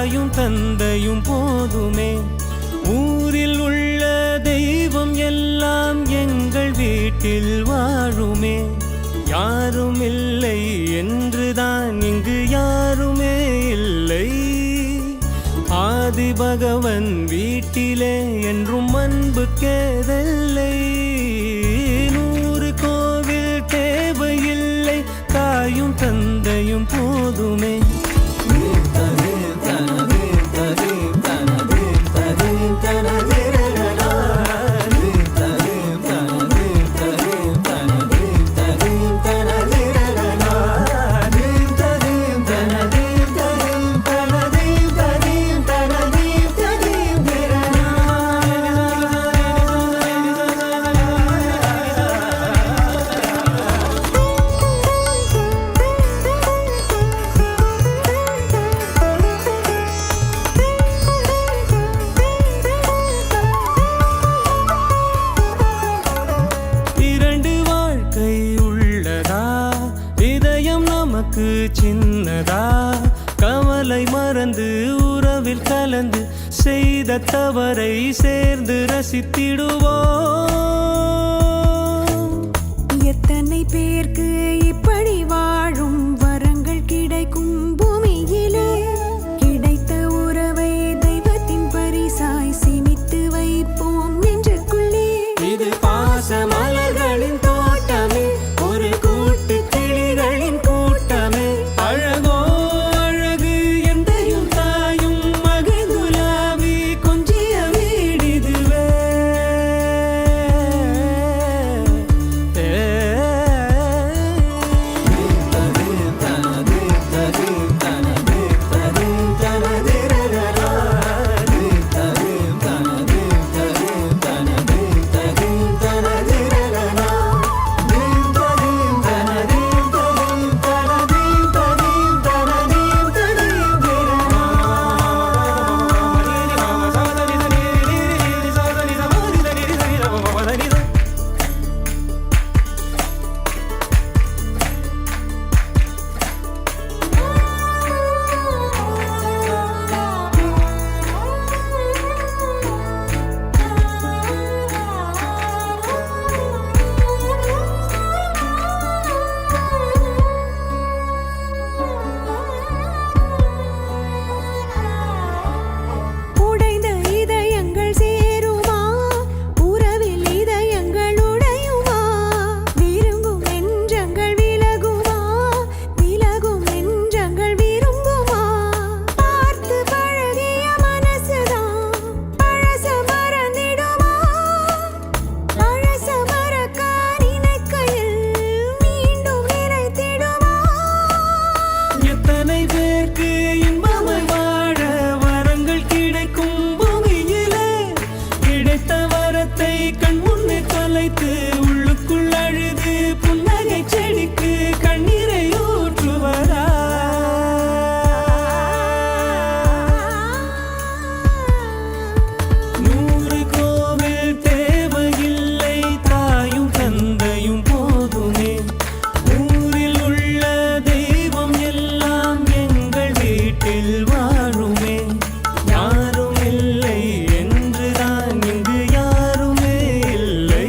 தாயும் தந்தையும் போதுமே. ஊரில் உள்ள தெய்வம் எல்லாம் எங்கள் வீட்டில் வாழுமே. யாரும் இல்லை என்றுதான் இங்கு யாருமே இல்லை. ஆதி பகவன் வீட்டிலே என்றும் அன்பு கேதல்லை. 100 கோவில் தேவையில்லை, தாயும் தந்தையும் போதுமே. சின்னதா கவலை மறந்து உறவில் கலந்து செய்த தவறை சேர்ந்து ரசித்திடுவோம். எத்தனை பேருக்கு இப்படி வாழும் வரங்கள் கிடைக்கும் பூமியிலே. கிடைத்த உறவை தெய்வத்தின் பரிசாய் சேமித்து வைப்போம் நெஞ்சுக்குள்ளே. இது பாச மலர்களின் தோட்டமே, ஒரு கூட்டு கிளிகளின் கூட்டமே. அழகோ அழகு எந்தையும் தாயும் மகிழ்ந்துலாவி கொஞ்சிய வீடிதுவே. உள்ளுக்குள் அழுது புன்னகை செடிக்கு கண்ணீரை ஊற்றுவதா? 100 கோவில் தேவையில்லை, தாயும் தந்தையும் போதுமே. ஊரில் உள்ள தெய்வம் எல்லாம் எங்கள் வீட்டில் வாழுமே. யாரும் இல்லை என்றுதான் இங்கு யாருமே இல்லை.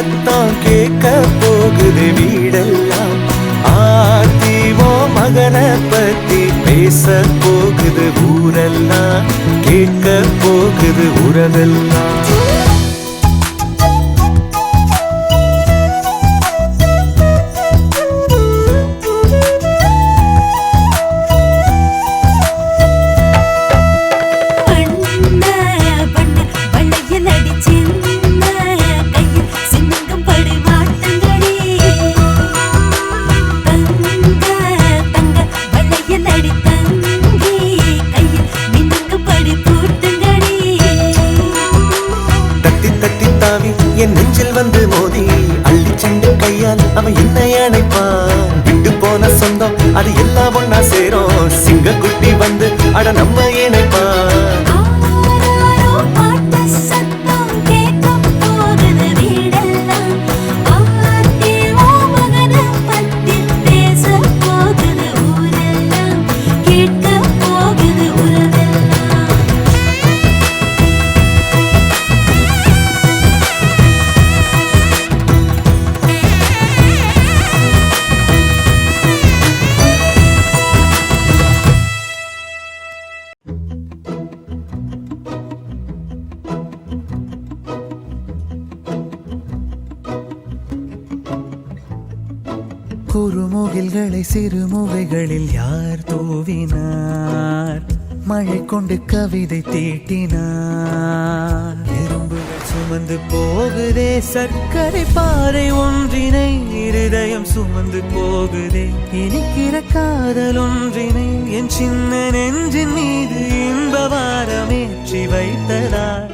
சத்தம் கேட்க போகுது வீடெல்லாம். ஆத்திவோ மகனை பத்தி பேச போகுது ஊரெல்லாம், கேட்க போகுது உறவெல்லாம். என் நெஞ்சில் வந்து மோதி அள்ளி சென்று கையால் அவன் என்னை அணைப்பான். விட்டு போன சொந்தம் அது எல்லாம் ஒன்னா சேரும். சிங்க குட்டி வந்து அட நம்ம இணைப்பான். குறுமுகில்களை சிறுமுகைகளில் யார் தூவினார்? மழை கொண்டு கவிதை தீட்டினார். எறும்புகள் சுமந்து போகுதே சர்க்கரை பாறை ஒன்றினை, இருதயம் சுமந்து போகுதே இனிக்கிற காதல் ஒன்றினை. என் சின்ன நெஞ்சின் மீது இன்ப வாரமேற்றி வைத்ததார்.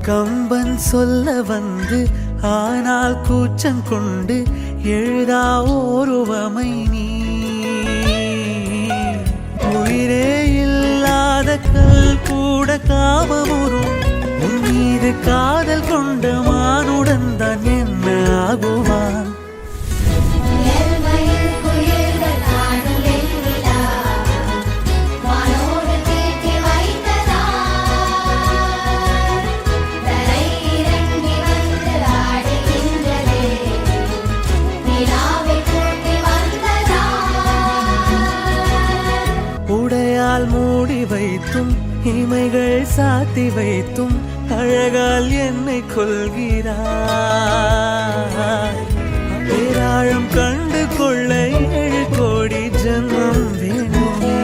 கம்பன் சொல்ல வந்து ஆனால் கூச்சம் கொண்டு எழுதா ஓருவமை நீ. உயிரே இல்லாத கல் கூட காமமுறும். உன் மீது காதல் கொண்ட மானுடன் தான் என்ன ஆகுவான்? மூடி வைத்தும் இமைகள் சாத்தி வைத்தும் அழகால் என்னை கொள்கிறாய். பேராழம் கண்டு கொள்ள 7 கோடி ஜன்மம் வேணுமே.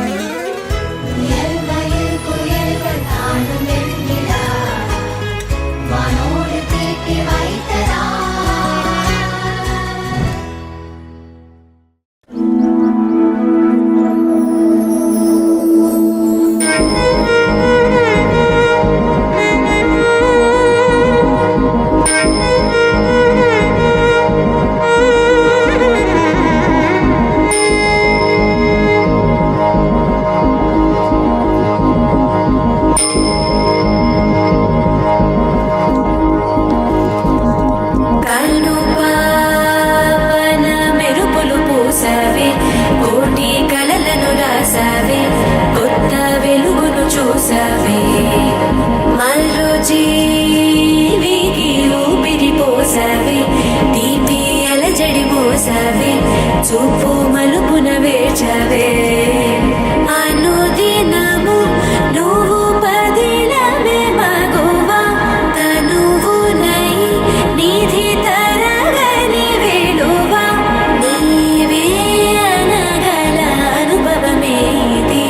చూపు మలుపున వేచవే అనుదినము నువ్వు పదిలమే మగువా తనువునై నిధి తరగని వేడువా నీవే అనగల అనుభవమేది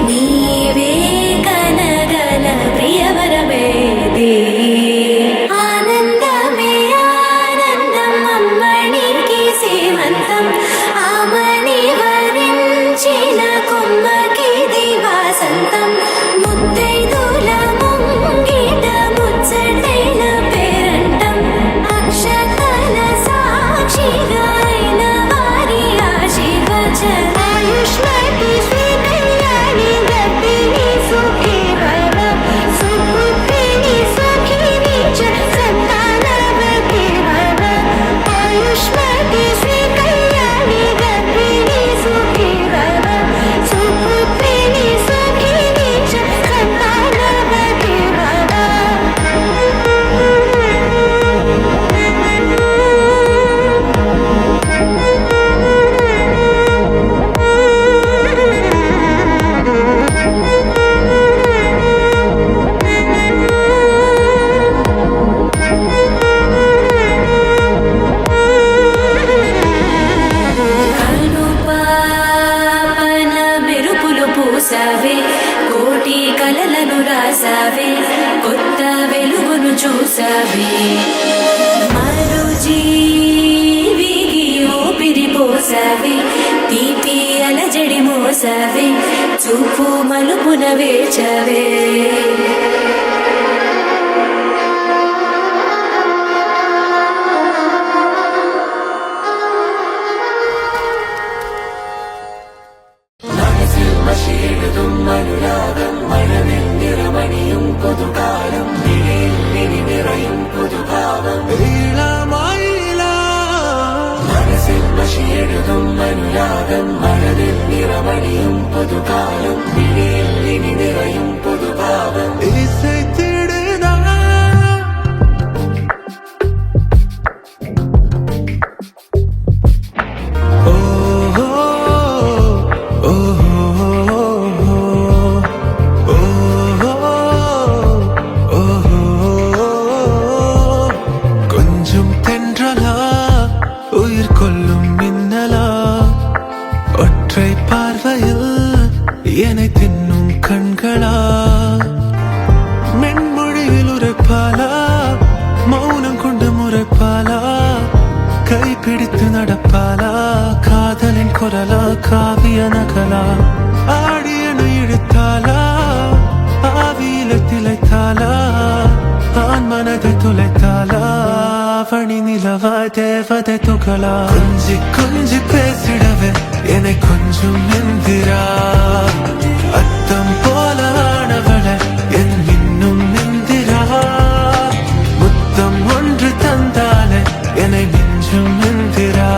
నీవే కనగల ప్రియవరమేది కోటి కలలను రాసావే కొత్త వెలుగును చూసావే మరో జీవికి ఊపిరి పోసావే తీపి అలజడి మోసావే చూపు మలుపున వేచవే അനുരാഗം മഴവിൽ നിറമണിയും പുതുകാലം നിറയും പുതുഭാവം മനസ്സിൽ മഷിയെഴുതും അനുരാഗം മഴവിൽ നിറമണിയും പുതുകാലം നിറയും പുതുഭാവം என்னை தின்னும் கண்களா மென்மொழியில் உரைப்பாலா மௌனம் கொண்டு முறைப்பாலா கைப்பிடித்து நடப்பாலா காதலின் குரலா காவிய நகலா ஆடியன இழுத்தாலா ஆவியில திளைத்தாலா ஆண் மனதை துளைத்தாலா அவனி நிலவா தேவதை துகளா கொஞ்சி கொஞ்சி பேசிடவே என்னை கொஞ்சம் எந்திரா அத்தம் போலானவள என் இன்னும் எந்திரா முத்தம் ஒன்று தந்தாலே என்னை நெஞ்சும் எந்திரா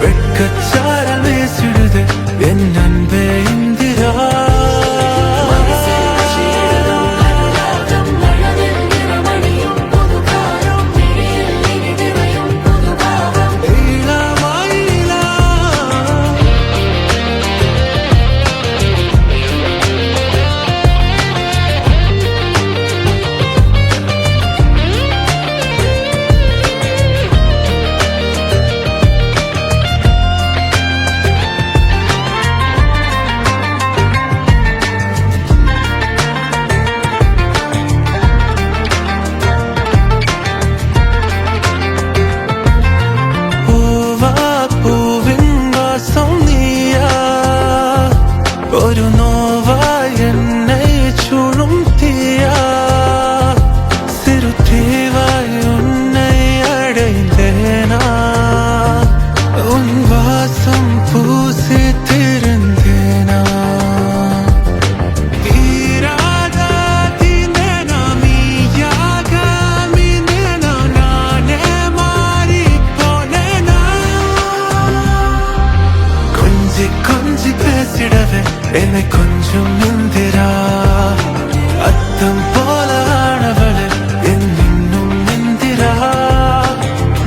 வெட்கச்சாரல் வீசிடுது என் அன்பே இந்திரா ഒരു നോവായി എന്നെ ചുഴും തീയാ സിറുത്തീവായി ഉன்னை அடைந்தேனா உன் வாசம் பூசி திருந்தேனா கொஞ்சி பேசிடவே என்னை கொஞ்சம் எந்திரா அத்தம் போல ஆனவளே என் இன்னும் எந்திரா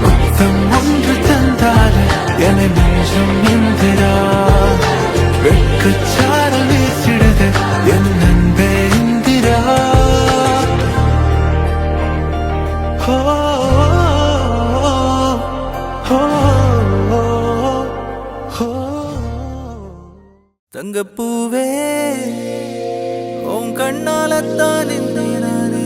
முத்தம் ஒன்று தந்தாலே என்னை நெஞ்சம் எந்திரா வெட்கச்சாரல் வீசிடுது என் அன்பே இந்திரா ஹோ ஹோ ஹோ தங்கப்பூவே உன் கண்ணாலத்தான் நானே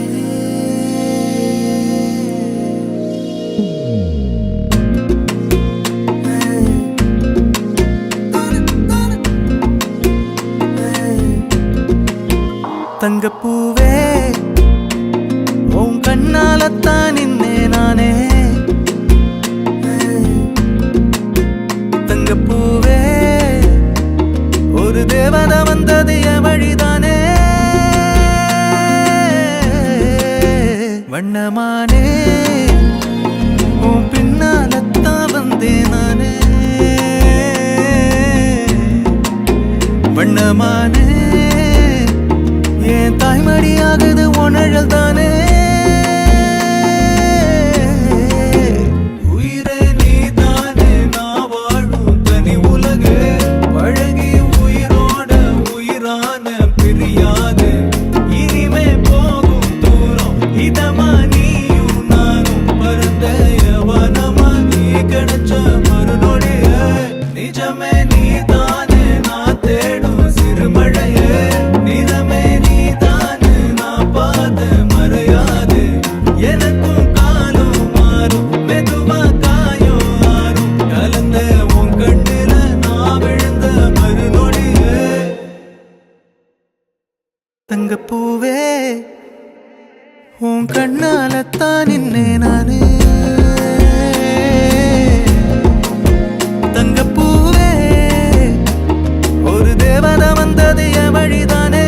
தங்கப்பூவே உன் கண்ணாலத்தான் நானே தங்கப்பூவே ஒரு தேவதை வந்தது என் வழிதானே வண்ணமானே உன் பின்னாலத்தான் உன் கண்ணாலத்தான் நின்னே நானே தங்கப்பூவே ஒரு தேவதை வந்தது என் வழிதானே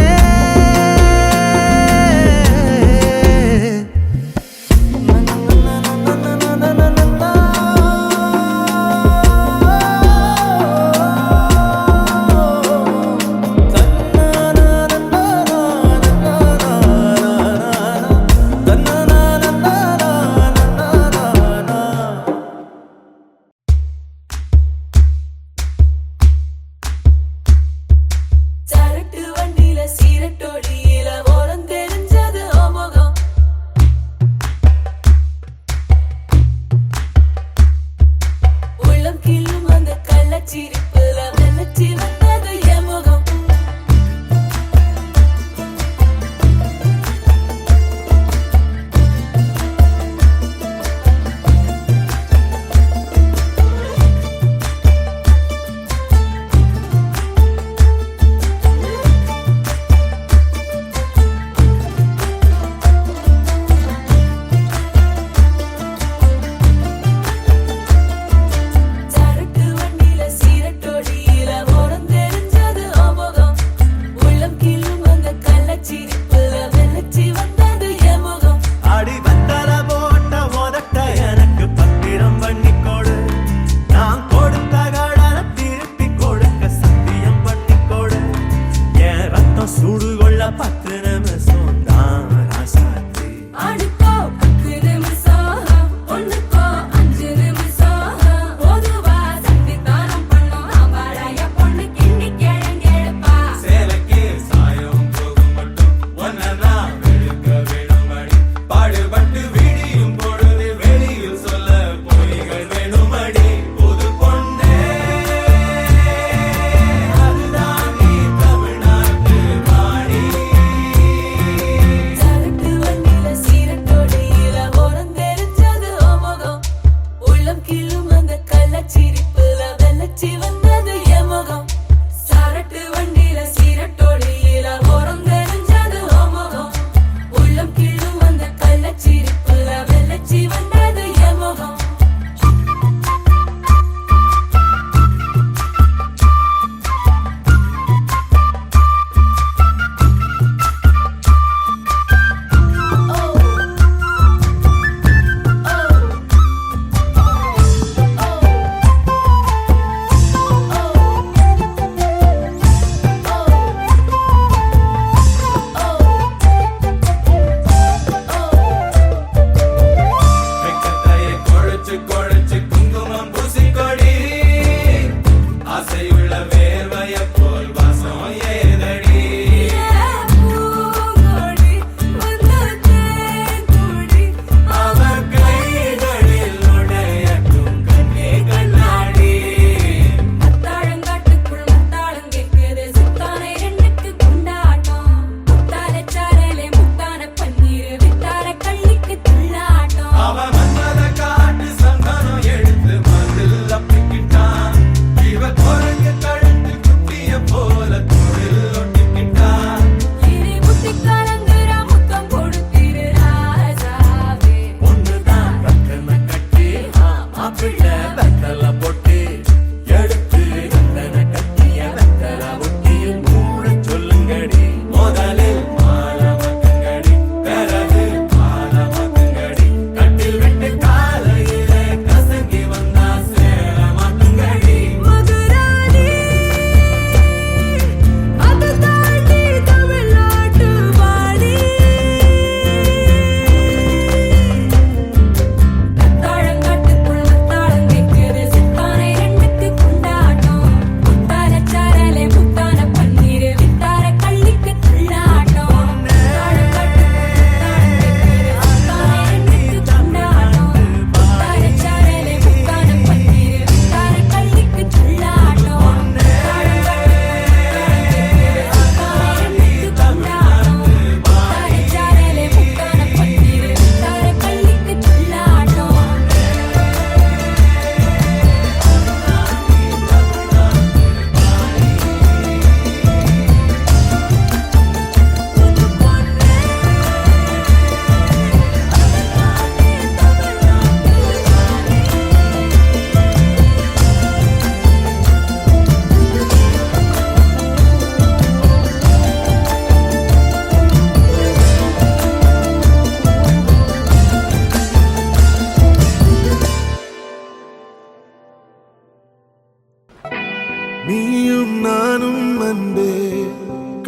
நீயும் நானும் அன்பே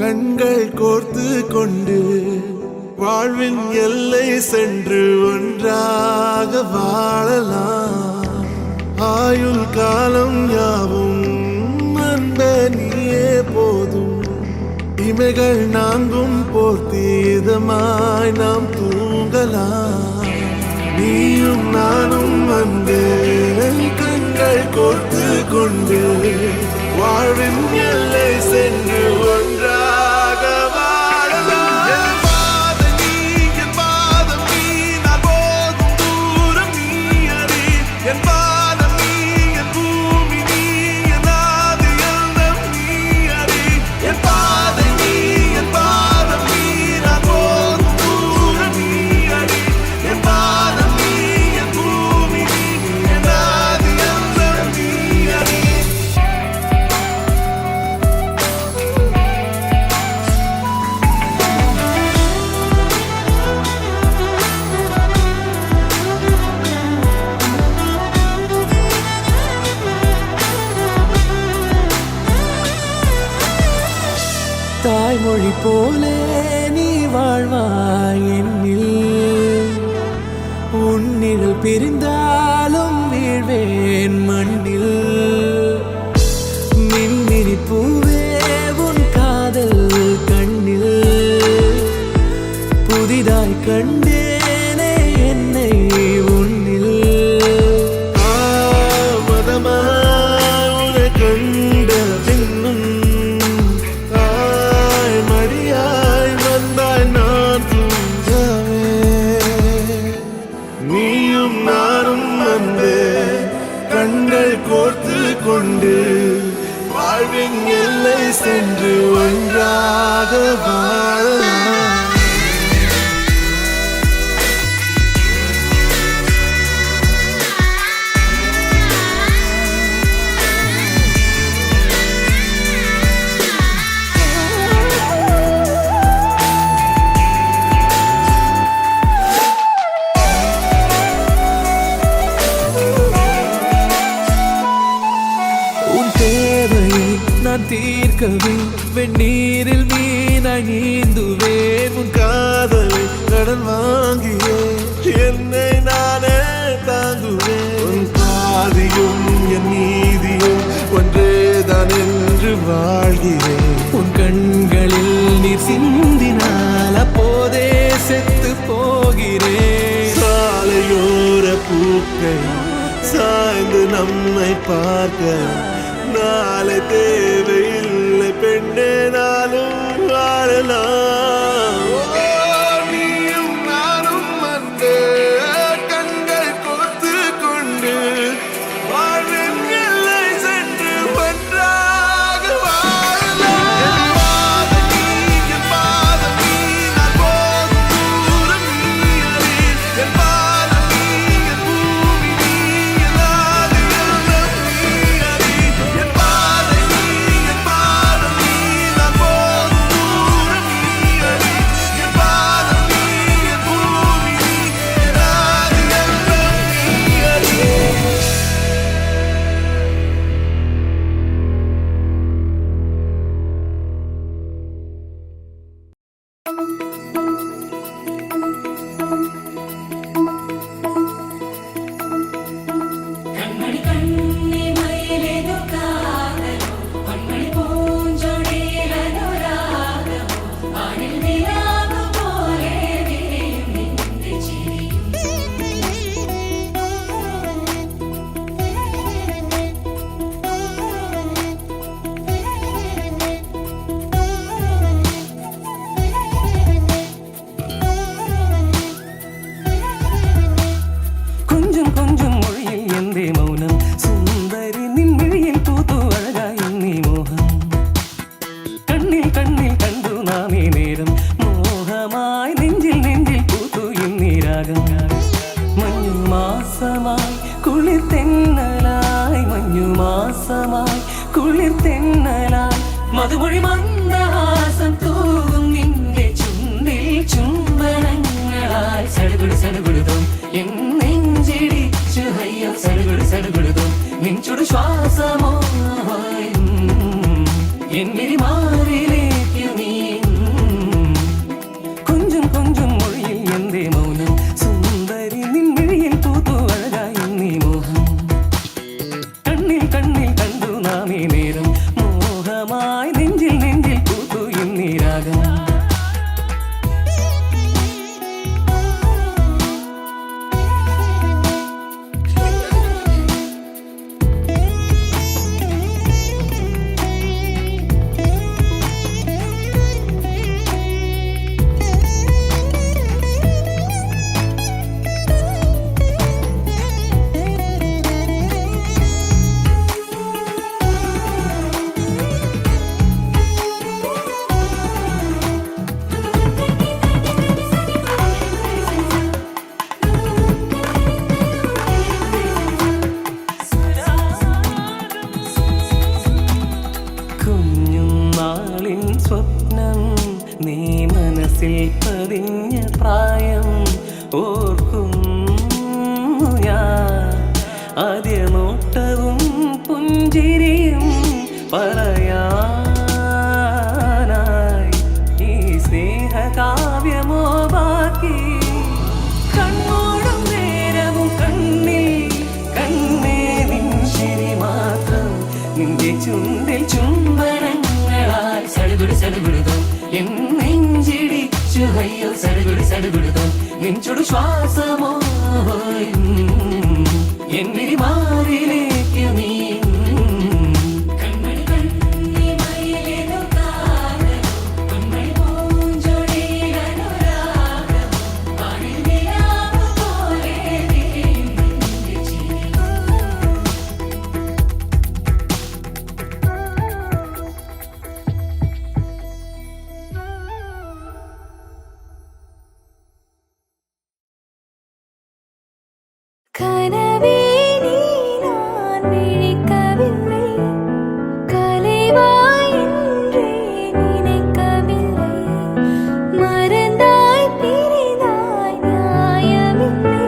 கண்கள் கோர்த்து கொண்டு வாழ்வின் எல்லை சென்று ஒன்றாக வாழலாம். ஆயுள் காலம் யாவும் அன்பே நீயே போதும். இமைகள் நாங்கும் போர்த்தி இதமாய் நாம் தூங்கலாம். நீயும் நானும் அன்பே கண்கள் கோர்த்து கொண்டு வாழ்வின் எல்லை சென்று ஒன்றாக வாழலாம். என் பாதம் நீ, என் பாதம் நீ, நான் போகும் தூரம் நீ அறி. என் பாதம் நீ, என் பூமி நீ, என் ஆதி எல்லாம் நீ அறி. என் பாதம் நீ, என் பாதம் நீ, நான் போகும் தூரம் நீ அறி. என் பாதம் நீ, என் பூமி நீ, என் ஆதி எல்லாம் நீ அறி. தாய்மொழி போலே நீ வாழ்வாய் என்னில். உன்னில் பிரிந்தாலும் வீழ்வேன் மண்ணில். மின்மினி பூவே உன் காதல் கண்ணில். புதிதாய் கண்டேனே என்னை உன்னில். மதமாய் உன்னை கண்ட பின்னும் தாய் மடியாய் வந்தாய் நான் தூங்கவே. நீயும் நானும் அன்பே கண்கள் கோர்த்து கொண்டு வாழ்வின் எல்லை சென்று ஒன்றாக வாழலாம். உன் தேவையை நான் தீர்க்கவே வெந்நீரில் மீனாய் நீந்துவேன். உன் காதலை கடன் வாங்கியே என்னை நானே தாங்குவேன். உன் பாதியும் என் நீதியும் ஒன்றேதான் என்று வாழ்கிறேன். உன் கண்களில் நீர் சிந்தினால் அப்போதே செத்து போகிறேன். சாலையோர பூக்கள் சாய்ந்து நம்மை பார்க்க நாளை தேவையில்லை பெண்ணே நாளும் வாழலாம். நீயும் நானும் அன்பே கண்கள் கோர்த்து கொண்டு வாழ்வின் எல்லை சென்று ஒன்றாக வாழலாம். என் பாதம் நீ, என் பாதம் நீ, நான் போகும் தூரம் நீ அறி. என் பாதம் நீ, என் பூமி நீ, என் ஆதி எல்லாம் நீ அறி. என் பாதம் நீ, என் பாதம் நீ, நான் போகும் தூரம் நீ அறி. என் பாதம் நீ, என் பூமி நீ, என் ஆதி எல்லாம் நீ அறி. கண்மணி கண்ணி மயிலேதோ காதலோ பொன்மணி பூஞ்சொடியிலோ ராகமோ வானில் நிலாவு போலே விரியும் நின்று கொஞ்சம் கொஞ்சம் மொழியில் எந்தே மௌனம். சுந்தரி நின் விழியில் பூத்து அழகாய் எண்ணி மோகம். கண்ணில் கண்ணில் கண்டு நாமே நேரம் மோகமாய் நெஞ்சில் நெஞ்சில் பூத்து எண்ணி ராகம். மஞ்சு மாசமாய் குளிர் தென்னலாய். மஞ்சு மாசமாய் குளிர் தென்னலாய். மதுமொழி மந்தஹாசம் தூவும் நின்றே ചുണ്ടിൽ ചുംബനങ്ങളായി സടുകുടു സടുകുടുതും എൻ നെഞ്ചിടിച്ചു അയ്യോ സടുകുടു സടുകുടുതും നിൻചുടു ശ്വാസമോ என் விழி மாறிலேக்கு நீ கொஞ்சம் கொஞ்சம் மொழியில் எந்தே மௌனம் சுந்தரி நின் விழியில் பூத்து அழகாய் நீ மோகம் கண்ணில் கண்ணில் கண்டு நாமே நேரம் மோகமாய் நெஞ்சில் நெஞ்சில் பூத்து என் நீராகம் കുഞ്ഞുനാളിൻ സ്വപ്നം നീ മനസ്സിൽ പതിഞ്ഞ പ്രായം ഓർക്കുന്നു ഞാൻ ആദ്യ നോട്ടവും പുഞ്ചിരിയും പറയാനായി ഈ സ്നേഹകാവ്യമോ ബാക്കി കണ്ണോടും നേരവും കണ്ണിൽ കണ്ണേ നിൻ ശരി മാത്രം നിന്റെ ചുണ്ടിൽ ചുംബനങ്ങളാൽ സടുകുടി സടുകുടുതോ എൻ നെഞ്ചിടിച്ചു അയ്യോ സടുകുടി സടുകുടുതോ നെഞ്ചുടു ശ്വാസമോ എൻ വിഴി മാറിലേക്ക് നീ കൺമണി കണ്ണി മയിലേതോ കാതലോ കൺമണി പൂഞ്ചൊടിയിലനുരാഗമോ വാനിൽ നിലാവ് പോലെ വിരിയും നിന്റെ ചിരി கனவே நீ நான் விழிக்கவில்லை கலைவாய் என்றே நினைக்கவில்லை மறந்தாய் பிரிந்தாய் நியாயமில்லை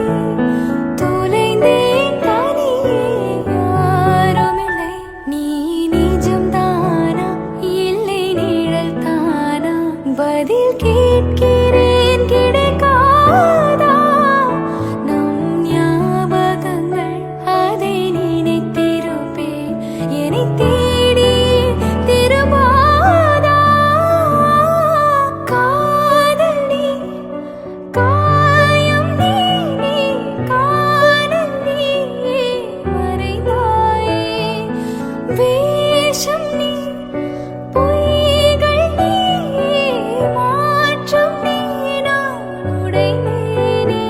தொலைந்தேன் தனியே யாருமில்லை நீ நிஜம்தானா இல்லை நிழல் தானா பதில் கேட்கிறேன் கிடைக்காதா நம் ஞாபகங்கள் அதை நினைத்திருப்பேன் என்னை தேடி திரும்பாதா காதல் நீ காயம் நீ காணல் நீ மறைந்தாயே வேஷம் நீ பொய்கள் நீ மாற்றம் நீ நான் உடைந்தேனே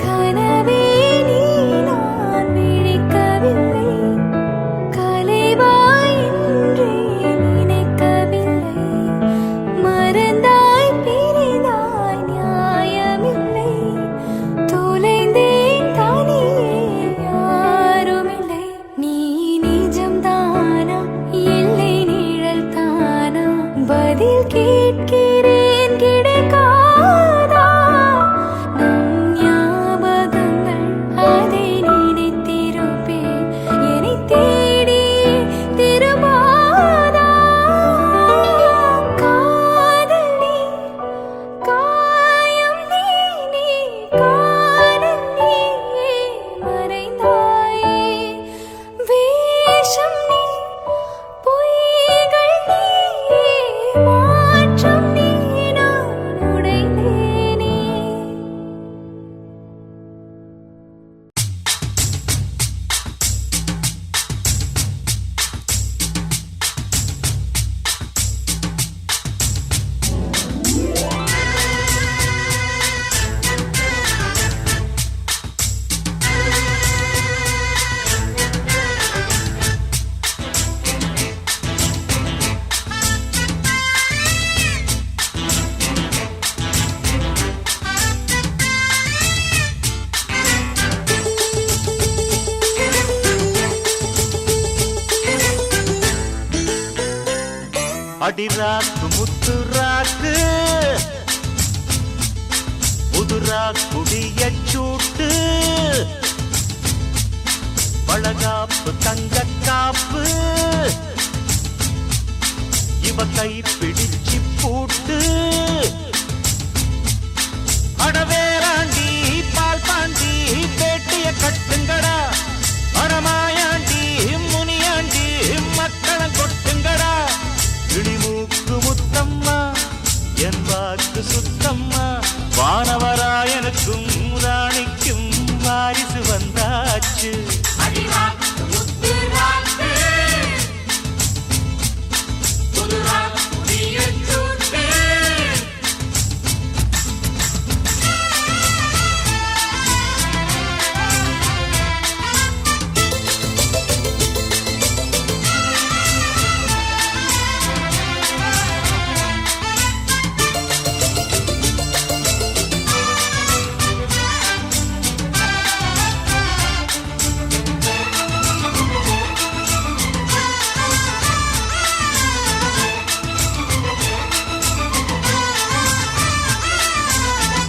கனவே நீ நான் விழிக்கவில்லை கலைவாய் என்றே நினைக்கவில்லை மறந்தாய் பிரிந்தாய் நியாயமில்லை அடிராக்கு முத்து ராக்கு புதுரா குடிய சூட்டு பழகாப்பு தங்க காப்பு இவ கை பிடிச்சு பூட்டு அடவேராண்டி பால் பாண்டி பேட்டிய கட்டுங்கடா அடமாயாண்டி முனியாண்டி மக்களம் கொட்டுங்கடா இடிமூக்கு முத்தம்மா என் வாக்கு சுத்தம்மா வானவராயனுக்கும் ராணிக்கும் வாரிசு வந்தாச்சு அடிராக்கு முத்து ராக்கு புதுரா குடிய சூட்டு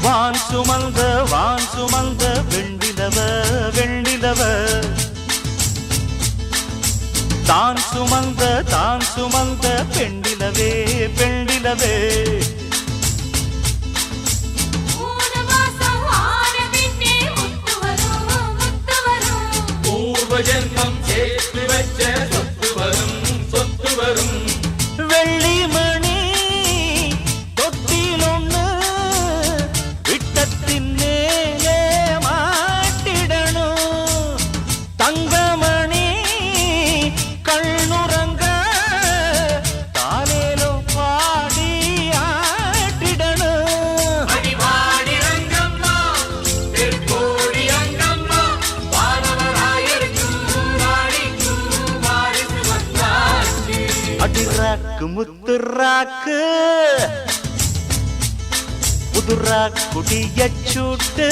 வான் சுமந்த வெண்டிலவ வெண்டிலவ தான் சுமந்த பெண்டிலவே பெண்டிலவே 3 மாசம் ஆன பின்னே முத்து வரும் முத்து வரும் பூர்வ ஜென்மம் சேர்த்து வச்ச சொத்து வரும் வெள்ளிமணி தொட்டில் ஒண்ணு விட்டத்தின் மேலே மாட்டிடணும் தங்கமணி கண்ணுறங்க தாலேலோ பாடி ஆட்டிடணும் அடிவாடி ரங்கம்மா திருக்கோடி அங்கம்மா வானவராயருக்கும் ராணிக்கும் வாரிசு வந்தாச்சு அடிராக்கு முத்து ராக்கு புதுரா குடிய சூட்டு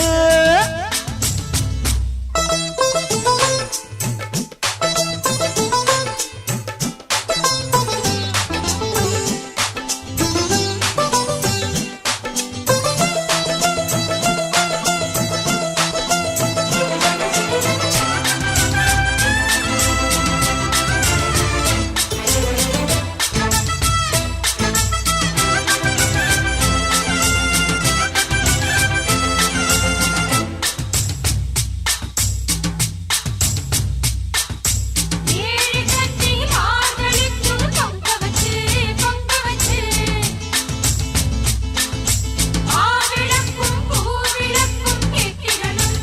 ஏழு கட்டி மார்கழிக்கு பொங்க வச்சு ஆவிளக்கும் பூவிளக்கும் ஏற்றிடணும்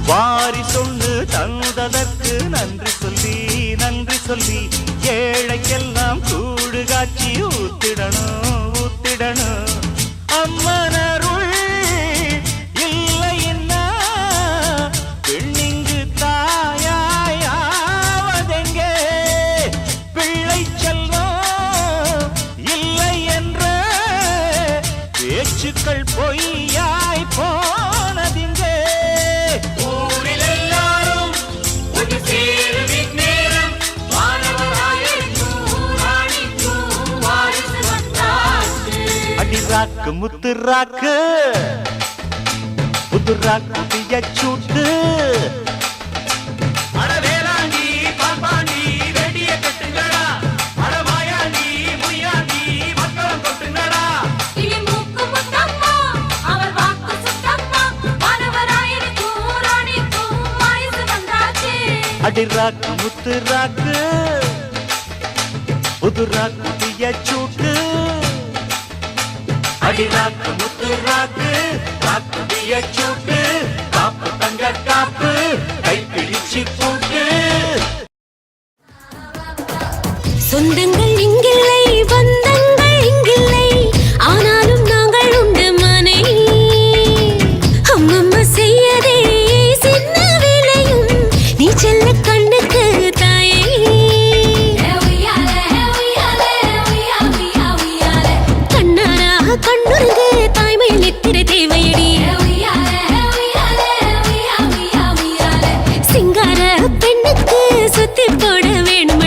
வாரி சொல்லு தந்ததற்கு நன்றி சொல்லி ஏழைக்கெல்லாம் கூடு காட்சி ஊத்திடணும் அம்மனருள் இல்லைன்னா பெண்ணிங்கு தாயாவதெங்கே பிள்ளை செல்வம் இல்லை என்ற பேச்சுக்கள் பொய்யாய் போனதிங்கே ஊரில் எல்லாரும் ஒரு சேருவின் நேரம் வானவராயருக்கும் ராணிக்கும் வாரிசு வந்தாச்சு அடிராக்கு முத்து ராக்கு புதுரா குடிய சூட்டு அடவேலாண்டி பாப்பாண்டி வெடிய கட்டுங்கடா அடமாயாண்டி முய்யாண்டி மக்களம் கொட்டுங்கடா இடிமூக்கு முத்தம்மா அவர் வாக்கு சுத்தம்மா வானவராயனுக்கும் ராணிக்கும் வாரிசு வந்தாச்சு அடிராக்கு முத்து ராக்கு புதுரா குடிய சூட்டு அடிராக்கு முத்து ராக்கு ராக்குடிய சூட்டு காப்பு தங்க காப்பு கைப்பிடிச்சு பூட்டு சொந்தங்கள் இங்கில்லை பந்தங்கள் இங்கில்லை ஆனாலும் நாங்கள் உண்டு மனை அம்மம்மா செய்யதே சின்ன வேலையும் நீ செல்ல கண்ணுக்கு தாயே கண்ணாராக கண்ணுருகு தாய்மையில் நித்திர தேவையடி சிங்கார பெண்ணுக்கு சுத்தி போட வேணும்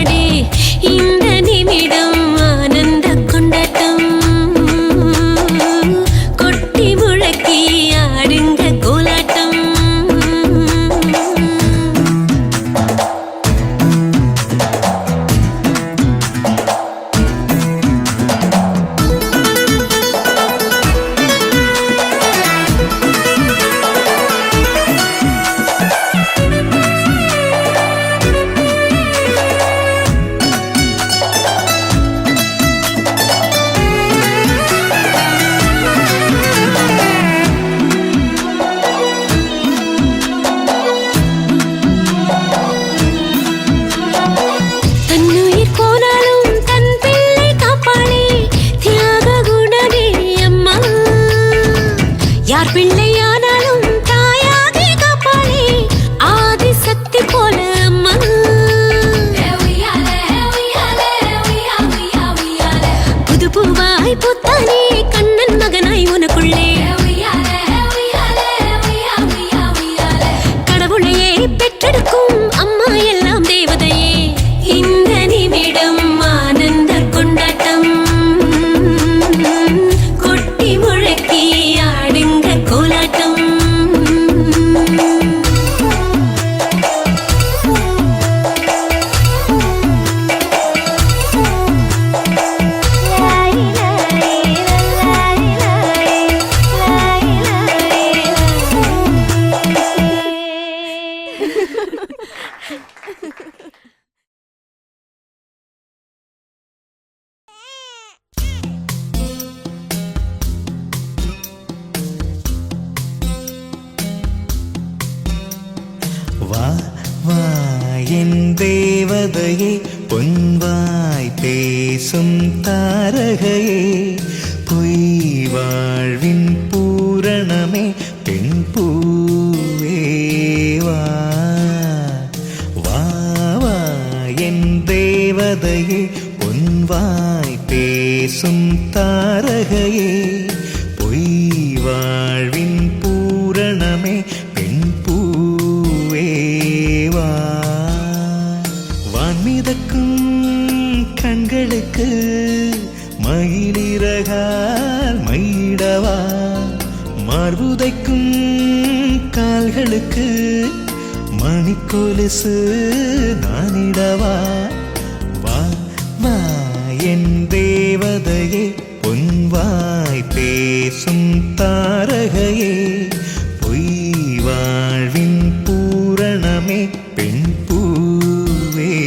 காய் பூத்தானே கண்ணன் மகனாய் உனக்குள்ளே கடவுளையே பெற்றெடுக்கும் அம்மா எல்லாம் தேவதையே இந்த நிமிடம் ஆனந்த கொண்டாட்டம் கொட்டி முழக்கி ஆடுங்க கோலாட்டம் வா வா என் தேவதையே பொன்வாய் பேசும் தாரகையே பொய் வாழ்வின் பூரணமே பெண் பூவே வா வா வா என் தேவதையே பொன்வாய் பேசும் தாரகையே பொய் வாழ்வின் பூரணமே பெண் பூவேவா வான்மிதக்கும் கண்களுக்கு மயிலிறகால் மயிடவா மார்புதைக்கும் கால்களுக்கு மணிக்கொலுசு நானிடவா வா வா என் தேவதையே பொன்வாய் பேசும் தாரகையே பொய் வாழ்வின் பூரணமே பெண் பூவேவா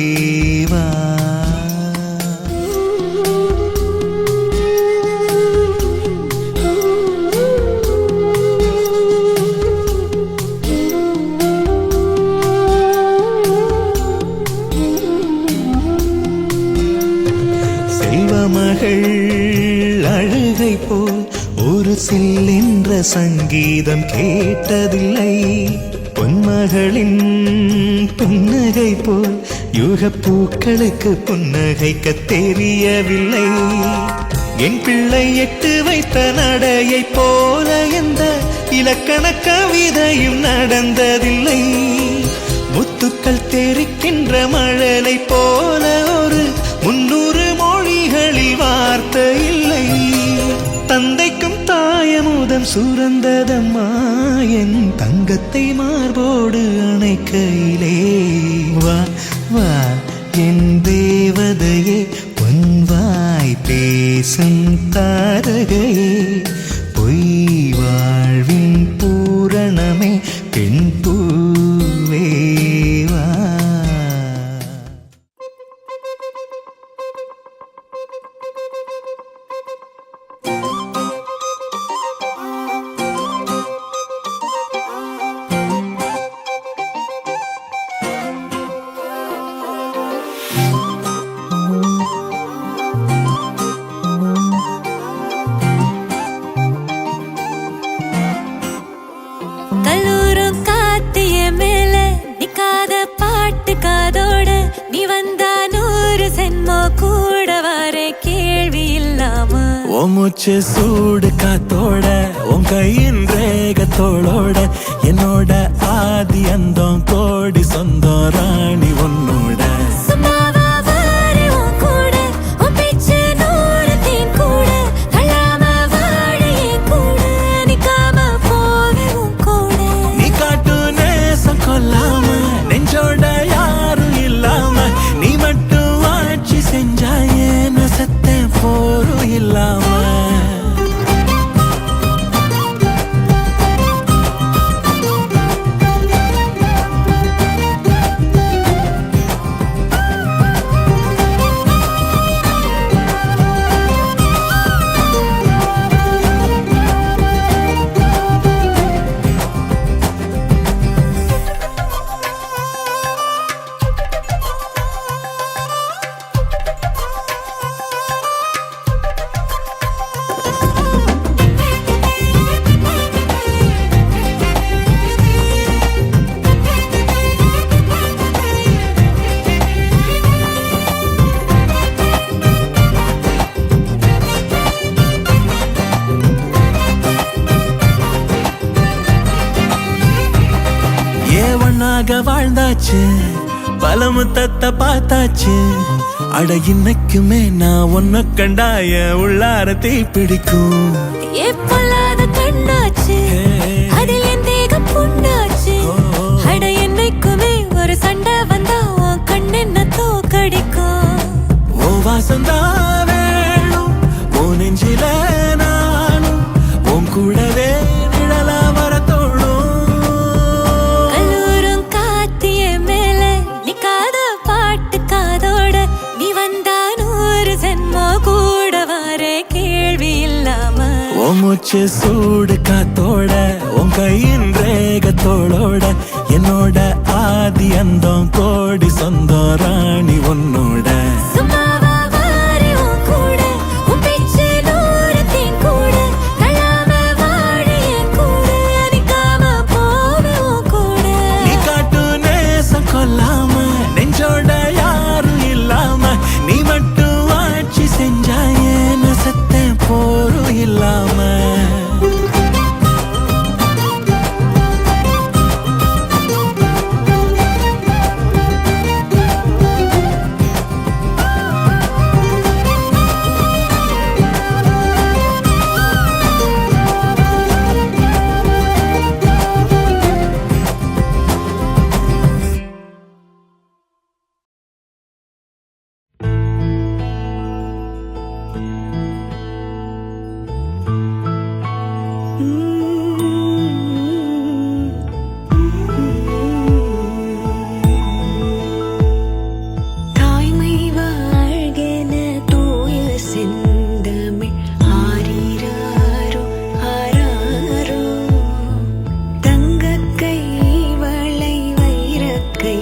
செல்வமகள் அழுகை போல் ஒரு சில்லென்ற சங்கீதம் கேட்டதில்லை பொன்மகளின் புன்னகை போல் யுகப்பூக்களுக்கு புன்னகைக்க தெரியவில்லை என் பிள்ளை எட்டு வைத்த நடையை போல எந்த இலக்கண கவிதையும் நடந்ததில்லை முத்துக்கள் தெரிக்கின்ற மழலை போல ஒரு 300 மொழிகளில் வார்த்தை இல்லை தந்தைக்கும் தாயமுதம் சுரந்ததம்மா என் தங்கத்தை மார்போடு அணைக்கையிலே வா வா என் தேவதையே பொன்வாய் பேசும் தாரகையே பொய் வாழ்வின் பூரணமே பெண் பூவேவா கல்லூரும் காத்திய மேல நிக்காத பாட்டு காதோட நீ வந்தா 100 சென்மோ கூட வர கேள்வி இல்லாம ஓ மூச்சு சூடு காத்தோட உன் கையின் ரேகத்தோளோட என்னோட ஆதி அந்தம் கோடி சொந்தம் ராணி உன்னோட சும்மாவா வாரே உன் கூட உன் பேச்சு 100 தேன் கூட கல்லாம வாழ என் கூட நிக்காம போவே உன் கூட நீ காட்டு நேசம் கொல்லாம நெஞ்சோட யாரும் இல்லாம நீ மட்டும் ஆட்சி செஞ்சாயே நசத்த போரும் இல்லாம உனக்காக வாழ்ந்தாச்சு, பல முத்தத்தை பார்த்தாச்சு. அட இன்னைக்குமே நான் உன்னை கண்டாய உள்ளாரத்தை பிடிக்கும். எப்பொல்லாத கண்ணாச்சு, அதில் என் தேகம் புண்ணாச்சு. அட என்னைக்குமே ஒரு சண்டை வந்தா உன் கண்ணென்ன தோக்கடிக்கும். ஓ வாசந்தா வேணும் உன் நெஞ்சில, நானும் உன் கூடவே நிழலா வர தோணும். கல்லூரும் காத்திய மேல நிக்காத பாட்டு காதோட, நீ வந்தா 100 ஜென்மோ கூட வர கேள்வி இல்லாம. உன் மூச்சு சூடு காத்தோட, உன் கையின் ரேகத்தோளோட, என்னோட ஆதி அந்தம் கோடி சொந்தம் ராணி உன்னோட. சும்மாவா வாரி உன் கூட, உன் பேச்சு 100 தேன் கூட. தள்ளாம வாழ என் கூட, நிக்காம போவே உன் கூட. நீ காட்டு நேசம் கொல்லாம, நெஞ்சோட யாரும் இல்லாம, நீ மட்டும் ஆட்சி செஞ்சாயே நான் செத்தேன் போரும் இல்லாம. தாய்மை வாழ்கென தூய செந்தமிழ் ஆரிராரோ ஆராரோ. தங்கக் கை வளை வைரக் கை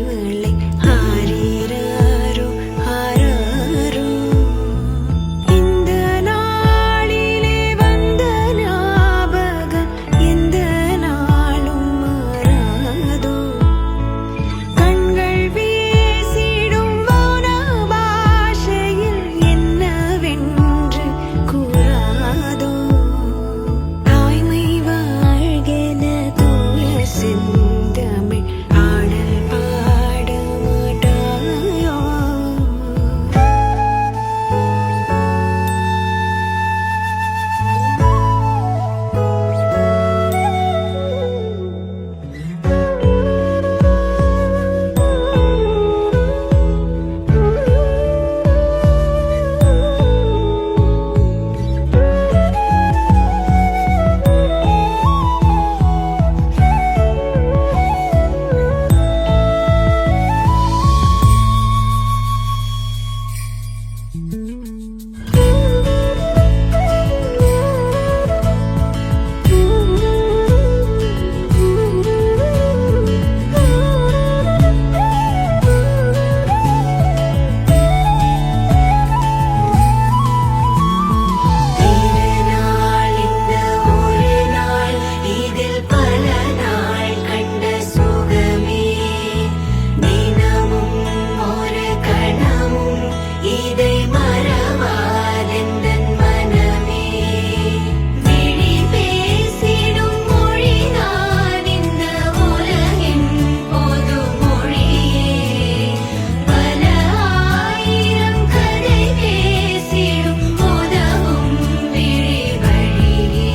வளை ஆரிராரோ ஆராரோ. இந்த நாளிலே வந்த ஞாபகம் எந்த நாளும் மாறாதோ. கண்கள் வீசிடும் மௌன பாஷையில் என்னவென்று கூறாதோ. தாய்மை வாழ்கென தூய செந்தமிழ் ஆடல் பாட மாட்டாயோ. நாள் இந்த ஒரு நாள், இதில் பல நாள் கண்ட சுகமே. தினமும் ஒரு கணமும் இதை மறவாதெந்தன் மனமே. விழி பேசிடும் மொழிதான் இந்த உலகின் பொது மொழியே. பல ஆயிரம் கதை பேசிடும் உதவும் விழி வழியே.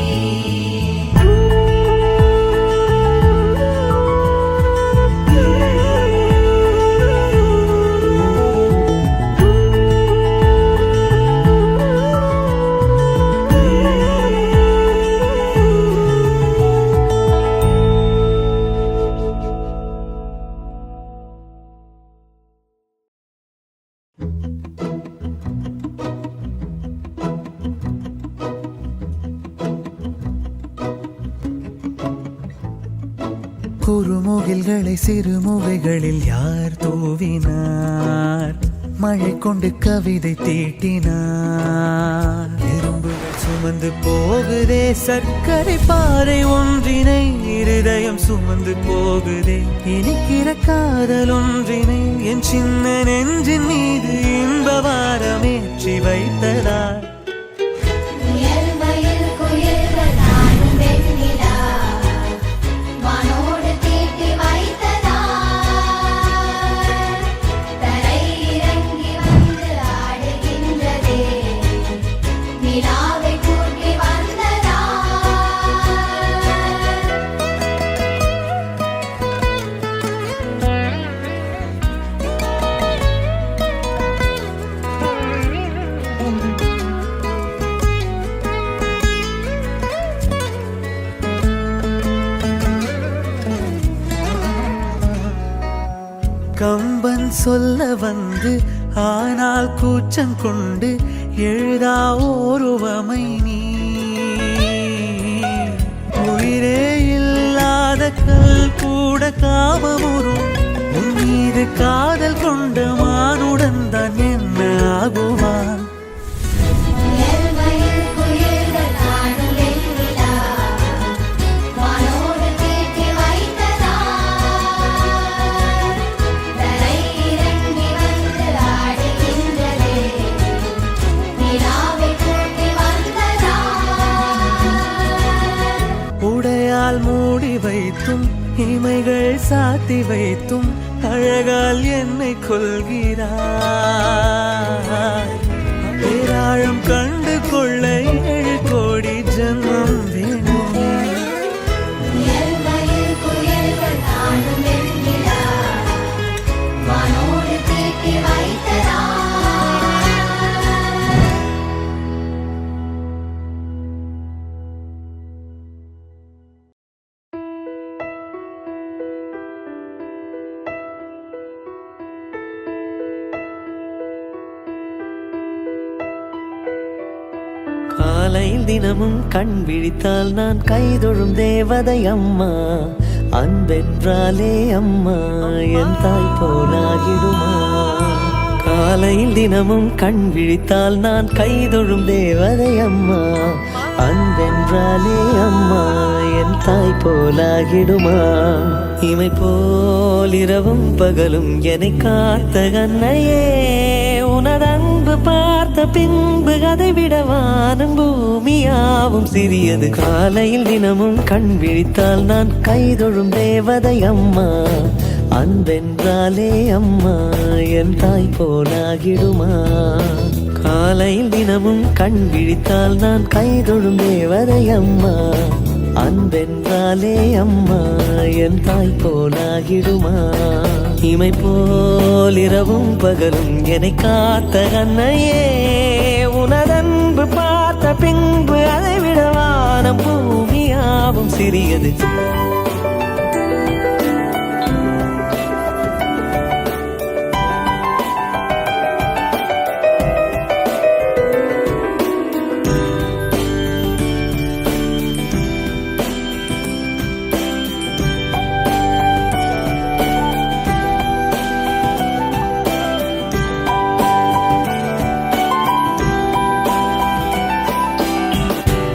குறுமுகில்களை சிறுமுகைகளில் யார் தூவினார்? மழை கொண்டு கவிதை தீட்டினார். எறும்புகள் சுமந்து போகுதே சர்க்கரை பாறை ஒன்றினை, இருதயம் சுமந்து போகுதே இனிக்கிற காதல் ஒன்றினை. என் சின்ன நெஞ்சின் மீது இன்ப வாரமேற்றி வைத்ததார். முயல் மயில் குயில்கள் நானும் வெண்ணிலா, வானோடு தீட்டி வைத்ததா. சொல்ல வந்து ஆனால் கூச்சம் கொண்டு எழுதா ஓருவமை நீ உயிரே இல்லாத கல் கூட காமமுறும் உன் மீது காதல் கொண்ட மானுடன் தான் என்ன ஆகுவான் முயல் மயில் குயில்கள் காணும் வெண்ணிலா வானோடு தீட்டி வைத்ததார் தரை இறங்கி வந்து ஆடுகின்றதே நிலாவை கூட்டி வந்ததார் உடையால் மூடி வைத்தும் இமைகள் சாத்தி வைத்தும் அழகால் என்னை கொள்கிறாய் பேராழம் கண்டு கொள்ள 7 கோடி ஜென்மம் வேண்டுமே முயல் மயில் குயில்கள் காணும் வெண்ணிலா வானோடு தீட்டி வைத்ததார் காலையில் தினமும் கண் விழித்தால் நான் கைதொழும் தேவதை அம்மா அன்பென்றாலே அம்மா என் தாய் போலாகிடுமா காலையில் தினமும் கண் விழித்தால் நான் கைதொழும் தேவதை அம்மா அன்பென்றாலே அம்மா என் தாய் போலாகிடுமா இமை போல் இரவும் பகலும் என்னை காத்த கண்ணையே உனதன்பு பார்த்த பின்பு அதை விட வானம் பூமியாவும் சிறியது காலையில் தினமும் கண் விழித்தால் நான் கைதொழும் தேவதை அம்மா அன்பென்றாலே அம்மா என் தாய் போலாகிடுமா காலையில் தினமும் கண் விழித்தால் நான் கைதொழும் தேவதை அம்மா அன்பென்றாலே அம்மா என் தாய் போலாகிடுமா இமை போல் இரவும் பகலும் என்னை காத்த கண்ணையே உனதன்பு பார்த்த பின்பு அதை விட வானம் பூமியாவும் சிறியது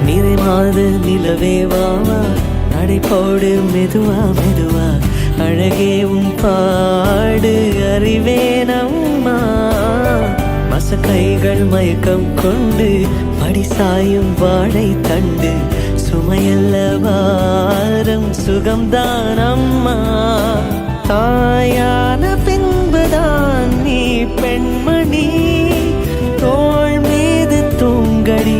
நிறைமாத நிலவே வாவா நடைபோடு மெதுவா மெதுவா அழகே உன் பாடு அறிவேனம்மா மசக்கைகள் மயக்கம் கொண்டு படிசாயும் வாழை தண்டு சுமையல்ல வாரம் சுகம்தான் அம்மா தாயான பின்புதான் நீ பெண்மணி தோள் மீது தூங்கடி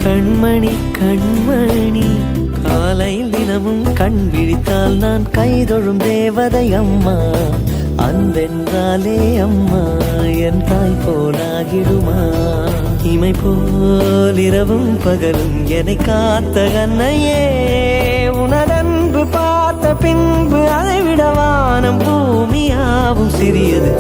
கண்மணி கண்மணி காலையில் தினமும் கண் விழித்தால் நான் கைதொழும் தேவதை அம்மா அன்பென்றாலே அம்மா என் தாய் போலாகிடுமா இமை போல் இரவும் பகலும் என்னை காத்த கண்ணையே உனதன்பு பார்த்த பின்பு அதை விட வானம் பூமியாவும் சிறியது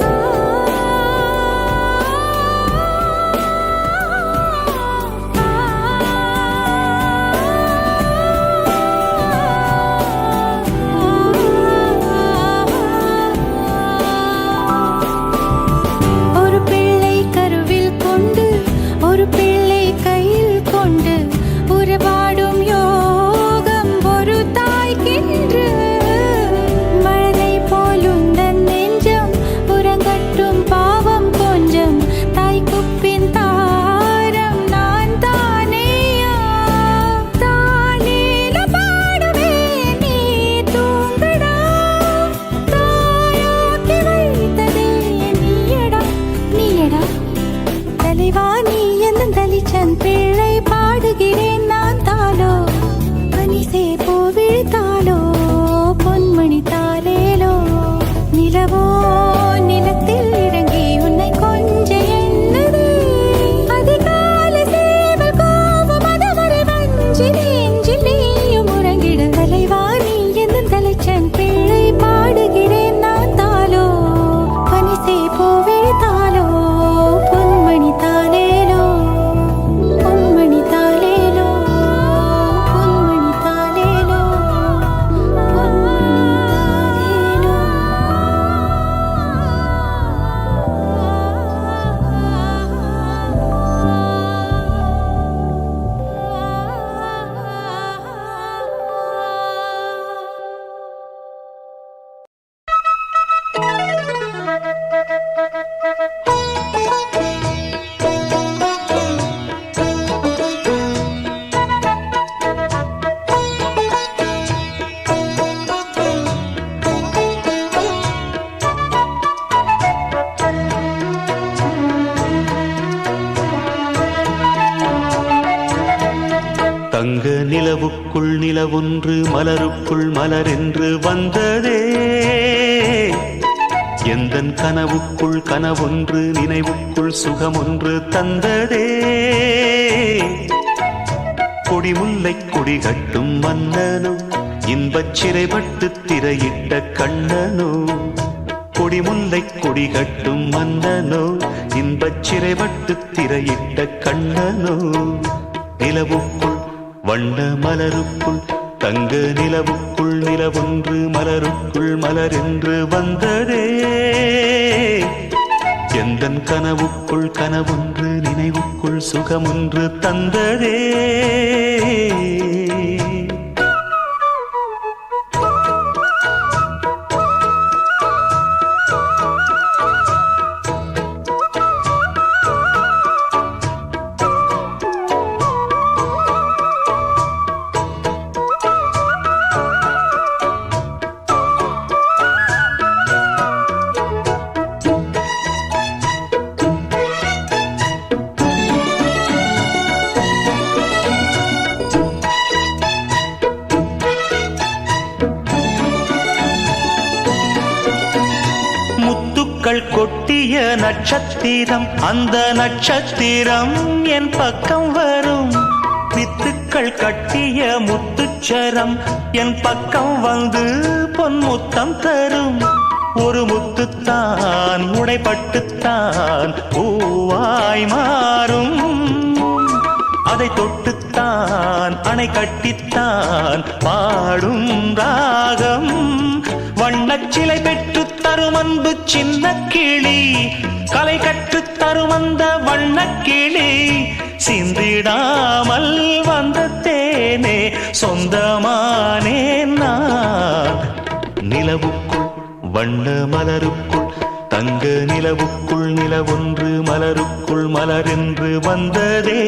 மழலை போலுந்தன் நெஞ்சம் உறங்கட்டும் தங்க நிலவுக்குள் நிலவொன்று மலருக்குள் மலரென்று வந்ததே எந்தன் கனவுக்குள் கனவொன்று நினைவுக்குள் சுகமொன்று தந்ததே கொடிமுல்லை கொடி கட்டும் மன்னனோ இன்பச் சிறைப்பட்டு திரையிட்ட கண்ணனோ கொடிமுல்லை கொடி கட்டும் மன்னனோ இன்பச் சிறைப்பட்டு திரையிட்ட கண்ணனோ நிலவுக்குள் வண்ண மலருக்குள் தங்க நிலவுக்குள் நிலவொன்று மலருக்குள் மலரென்று வந்ததே எந்தன் கனவுக்குள் கனவொன்று நினைவுக்குள் சுகமொன்று தந்ததே கொட்டிய நட்சத்திரம் அந்த நட்சத்திரம் என் பக்கம் வரும் வித்துக்கள் கட்டிய முத்துச்சரம் என் பக்கம் வந்து பொன்முத்தம் தரும் ஒரு முத்துத்தான் உடைப்பட்டுத்தான் பூவாய் மாறும் அதை தொட்டுத்தான் அணை கட்டித்தான் பாடும் ராகம் வண்ணச்சிலை பெற்று தரும் அன்பு சின்ன கிளி கலை கற்று தரும் அந்த வண்ணக்கிளி சிந்திடாமல் வந்த தேனே சொந்தமானே நான் நிலவுக்குள் வண்ண மலருக்குள் தங்க நிலவுக்குள் நிலவொன்று மலருக்குள் மலரென்று வந்ததே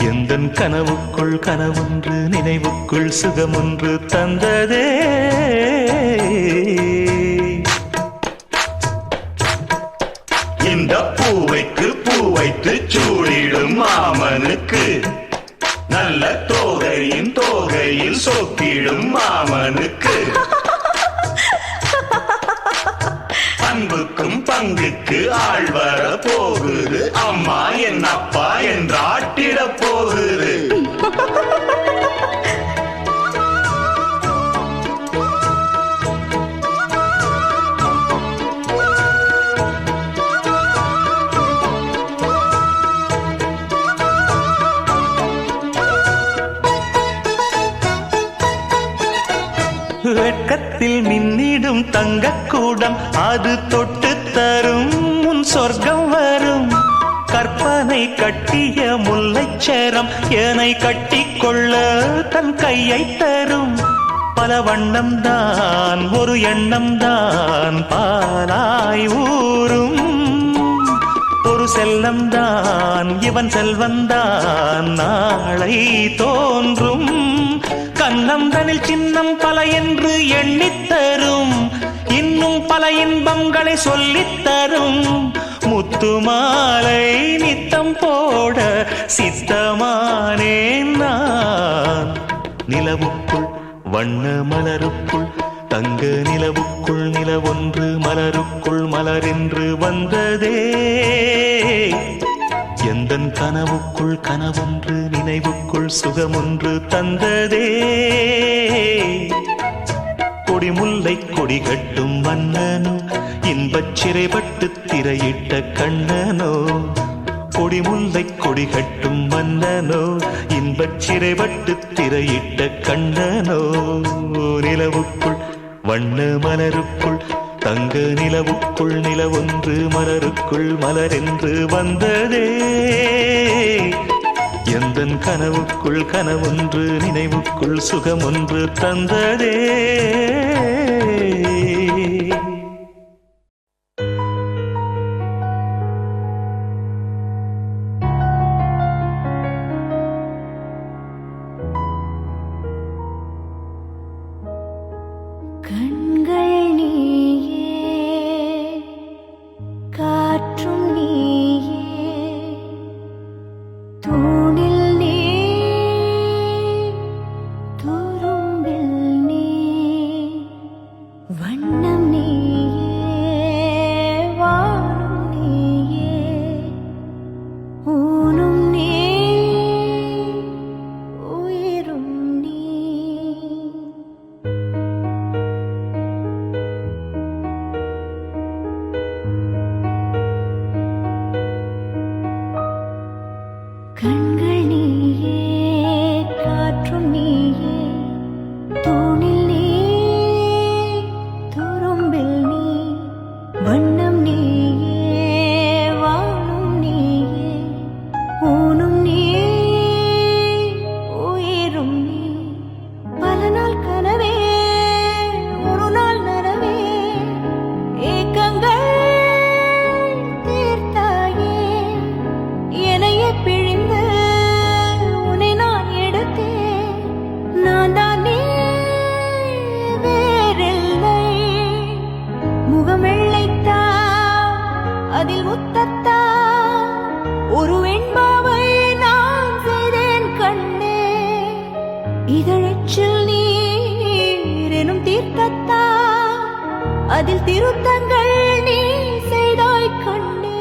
எந்தன் கனவுக்குள் கனவொன்று நினைவுக்குள் சுகமொன்று தந்ததே இந்த பூவைக்கு பூ வைத்து சூடிடும் மாமனுக்கு நல்ல தோகையின் தோகையில் சொக்கிடும் மாமனுக்கு அன்புக்கும் பங்குக்கு ஆள் வர போகுது அம்மா என் அப்பா என்றாட்டிட போகுது வெட்கத்தில் மின்னிடும் தங்கக்கூடம் அது தொட்டு தரும் உன் சொர்க்கம் வரும் கற்பனை கட்டிய முல்லைச்சரம் ஏனை கட்டிக்கொள்ள தன் கையை தரும் பல வண்ணம் தான் ஒரு எண்ணம் தான் பாலாய் ஊரும் ஒரு செல்லம் தான் இவன் செல்வந்தான் நாளை தோன்றும் கண்ணம் தனில் சின்னம் பல என்று எண்ணித்தரும் இன்னும் பல இன்பங்களை சொல்லித்தரும் முத்து மாலை நித்தம் போட சித்தமானேன் நான் நிலவுக்குள் வண்ண மலருக்குள் தங்க நிலவுக்குள் நிலவொன்று மலருக்குள் மலரென்று வந்ததே எந்தன் கனவுக்குள் கனவொன்று நினைவுக்குள் சுகமொன்று தந்ததே கொடிமுல்லை கொடி கட்டும் மன்னனோ இன்பச் சிறைப்பட்டு திரையிட்ட கண்ணனோ கொடிமுல்லை கொடி கட்டும் மன்னனோ இன்பச் சிறைப்பட்டு திரையிட்ட கண்ணனோ நிலவுக்குள் வண்ண மலருக்குள் தங்க நிலவுக்குள் நிலவொன்று மலருக்குள் மலரென்று வந்ததே எந்தன் கனவுக்குள் கனவொன்று நினைவுக்குள் சுகமொன்று தந்ததே கண்கள் நீயே காற்றும் நீயே தூணில் நீ அதில் திருத்தங்கள் நீ செய்தாய் கண்ணே.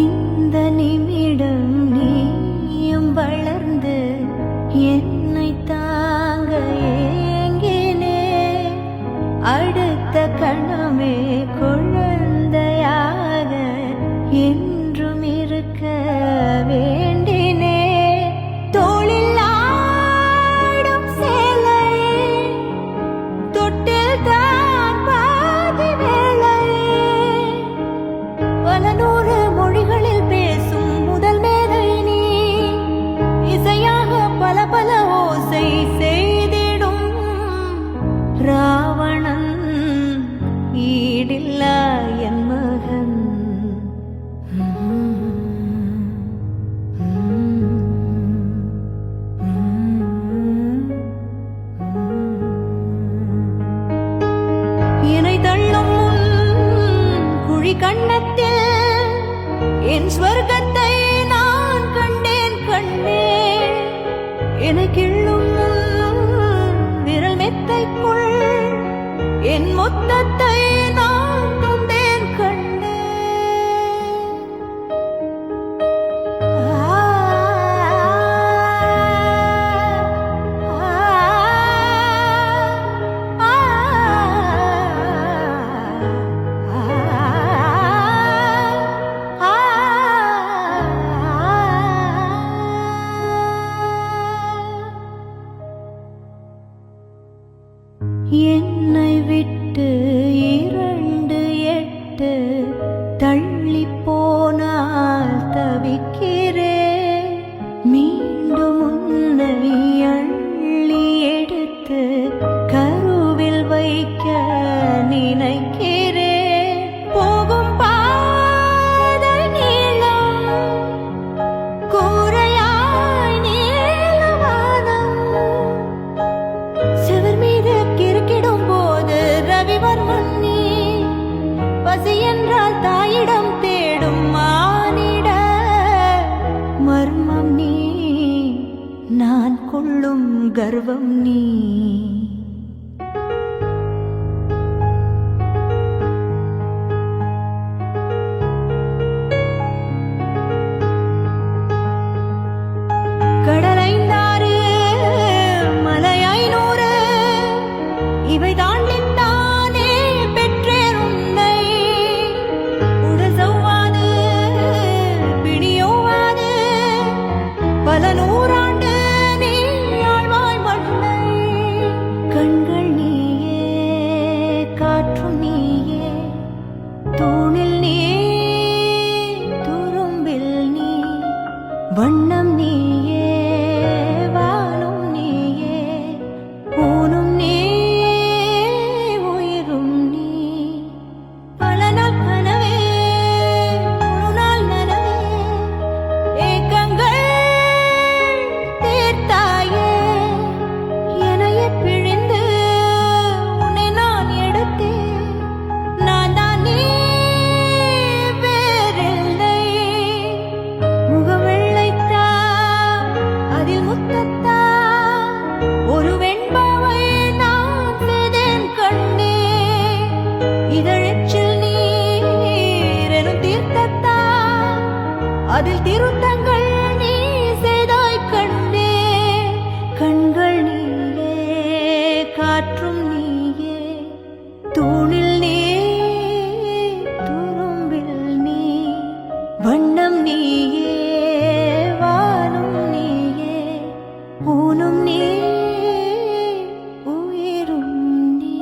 இந்த நிமிடம் நீயும் வளர்ந்து என்னை தாங்க ஏங்கினே. அடுத்த கணமே குழந்தையாக என்றும் இருக்க வேண்டினே. தோளில் ஆடும் சேலையே, தொட்டில் தான் பாதி வேளையே. பல நூறு மொழிகளில் பேசும் முதல் மேதை நீ. இசையாக பல பல ஓசை செய்திடும் ராவணன் ஈடில்லா என் மகன். என்னை தள்ளும் முன் குழி கண்ணத்தில் என் ஸ்வர்க்கத்தை நான் கண்டேன் கண்ணே. என்னை கிள்ளும் முன் விரல் மெத்தைக்குள் என் மொத்தத்தை நான் தந்தேன் கண்ணே. என்னை விட்டு 2 8 தள்ளி போனால் தவிக்கிறேன். மீண்டும் உன்னை அள்ளி எடுத்து கருவில் வைக்க நினைக்கிறேன். போகும் பாதை நீளம், கூரையாய் நீளவானம். செவர் மீது கிறுக்கிடும் போது ரவிவர்மன் நீ. பசி என்றால் தாயிடம் தேடும் மானிட மர்மம் நீ. நான் கொள்ளும் கர்வம் நீ. கடலைந்தாறு மலை 500 இவை தாண்டித்தானே பெற்றேன் உன்னை. உடல் சவ்வாது பிணியோவாது பல நூறாண்டு நீ ஆழ்வாய் மண்ணை. கண்கள் நீயே, காற்று நீயே, தூணில் நீ, துரும்பில் நீ. வண்ணம் நீயே, வானும் நீயே, ஊனும் நீ, உயிரும் நீ. பல நாள் கனவே, முழு நாள் நனவே, ஏக்கங்கள் தீர்த்தாயே. என்னையே பிழிந்து உன்னை நான் எடுத்தேன். நான் தான் நீ வேறில்லை. முகவெள்ளைத்தா, அதில் முத்தத்தா, ஒரு வெண்பாவை நான் செய்தேன் கண்ணே. இதழச்சில் நீர் எனும் தீர்த்தத்தா, அதில் திருத்தங்கள் நீ செய்தாய் கண்ணே. கண்கள் நீயே, காற்றும் நீயே, தூணில் நீ, துரும்பில் நீ. வண்ணம் நீயே, வானும் நீயே, ஊனும் நீ, உயிரும் நீ.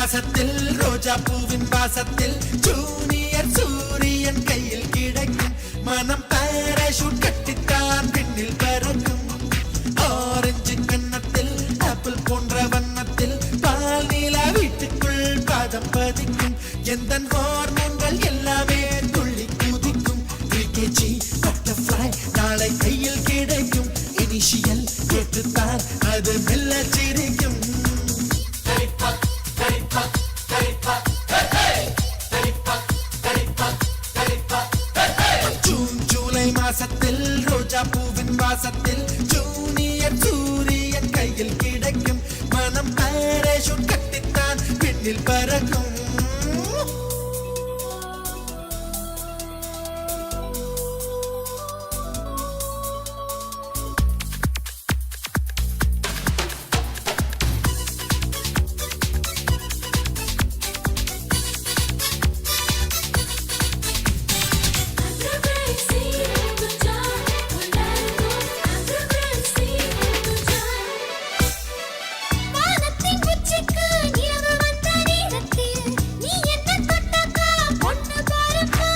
மாசத்தில் ரோஜா பூவின் வாசத்தில் ஜூனியர் சூரியன் கையில் கிடைக்கும் மனம் பாராசூட் கட்டித்தான் விண்ணில் பறக்கும் ஆரஞ்சு கன்னத்தில் ஆப்பிள் போன்ற வண்ணத்தில் பால் நீலா வீட்டுக்குள் பாதம் பதிக்கும் எந்த ஹார்மோன்கள் எல்லாமே துள்ளி குதிக்கும் 3kg பட்டர்ஃப்ளை நாளை கையில் கிடைக்கும் இனிஷியல் கேட்டுத்தான் அது மெல்ல சிரிக்கும் ஜூன் ஜூலை மாசத்தில் ரோஜா பூவின் வாசத்தில் ஜூனியர் சூரியன் கையில் கிடைக்கும் மனம் பாராசூட் கட்டித்தான் விண்ணில் பறக்கும் வானத்தின் உச்சிக்கு நிலவு வந்த நேரத்தில் நீ என்ன தொட்டாக்கா பொண்ணு பாருப்பா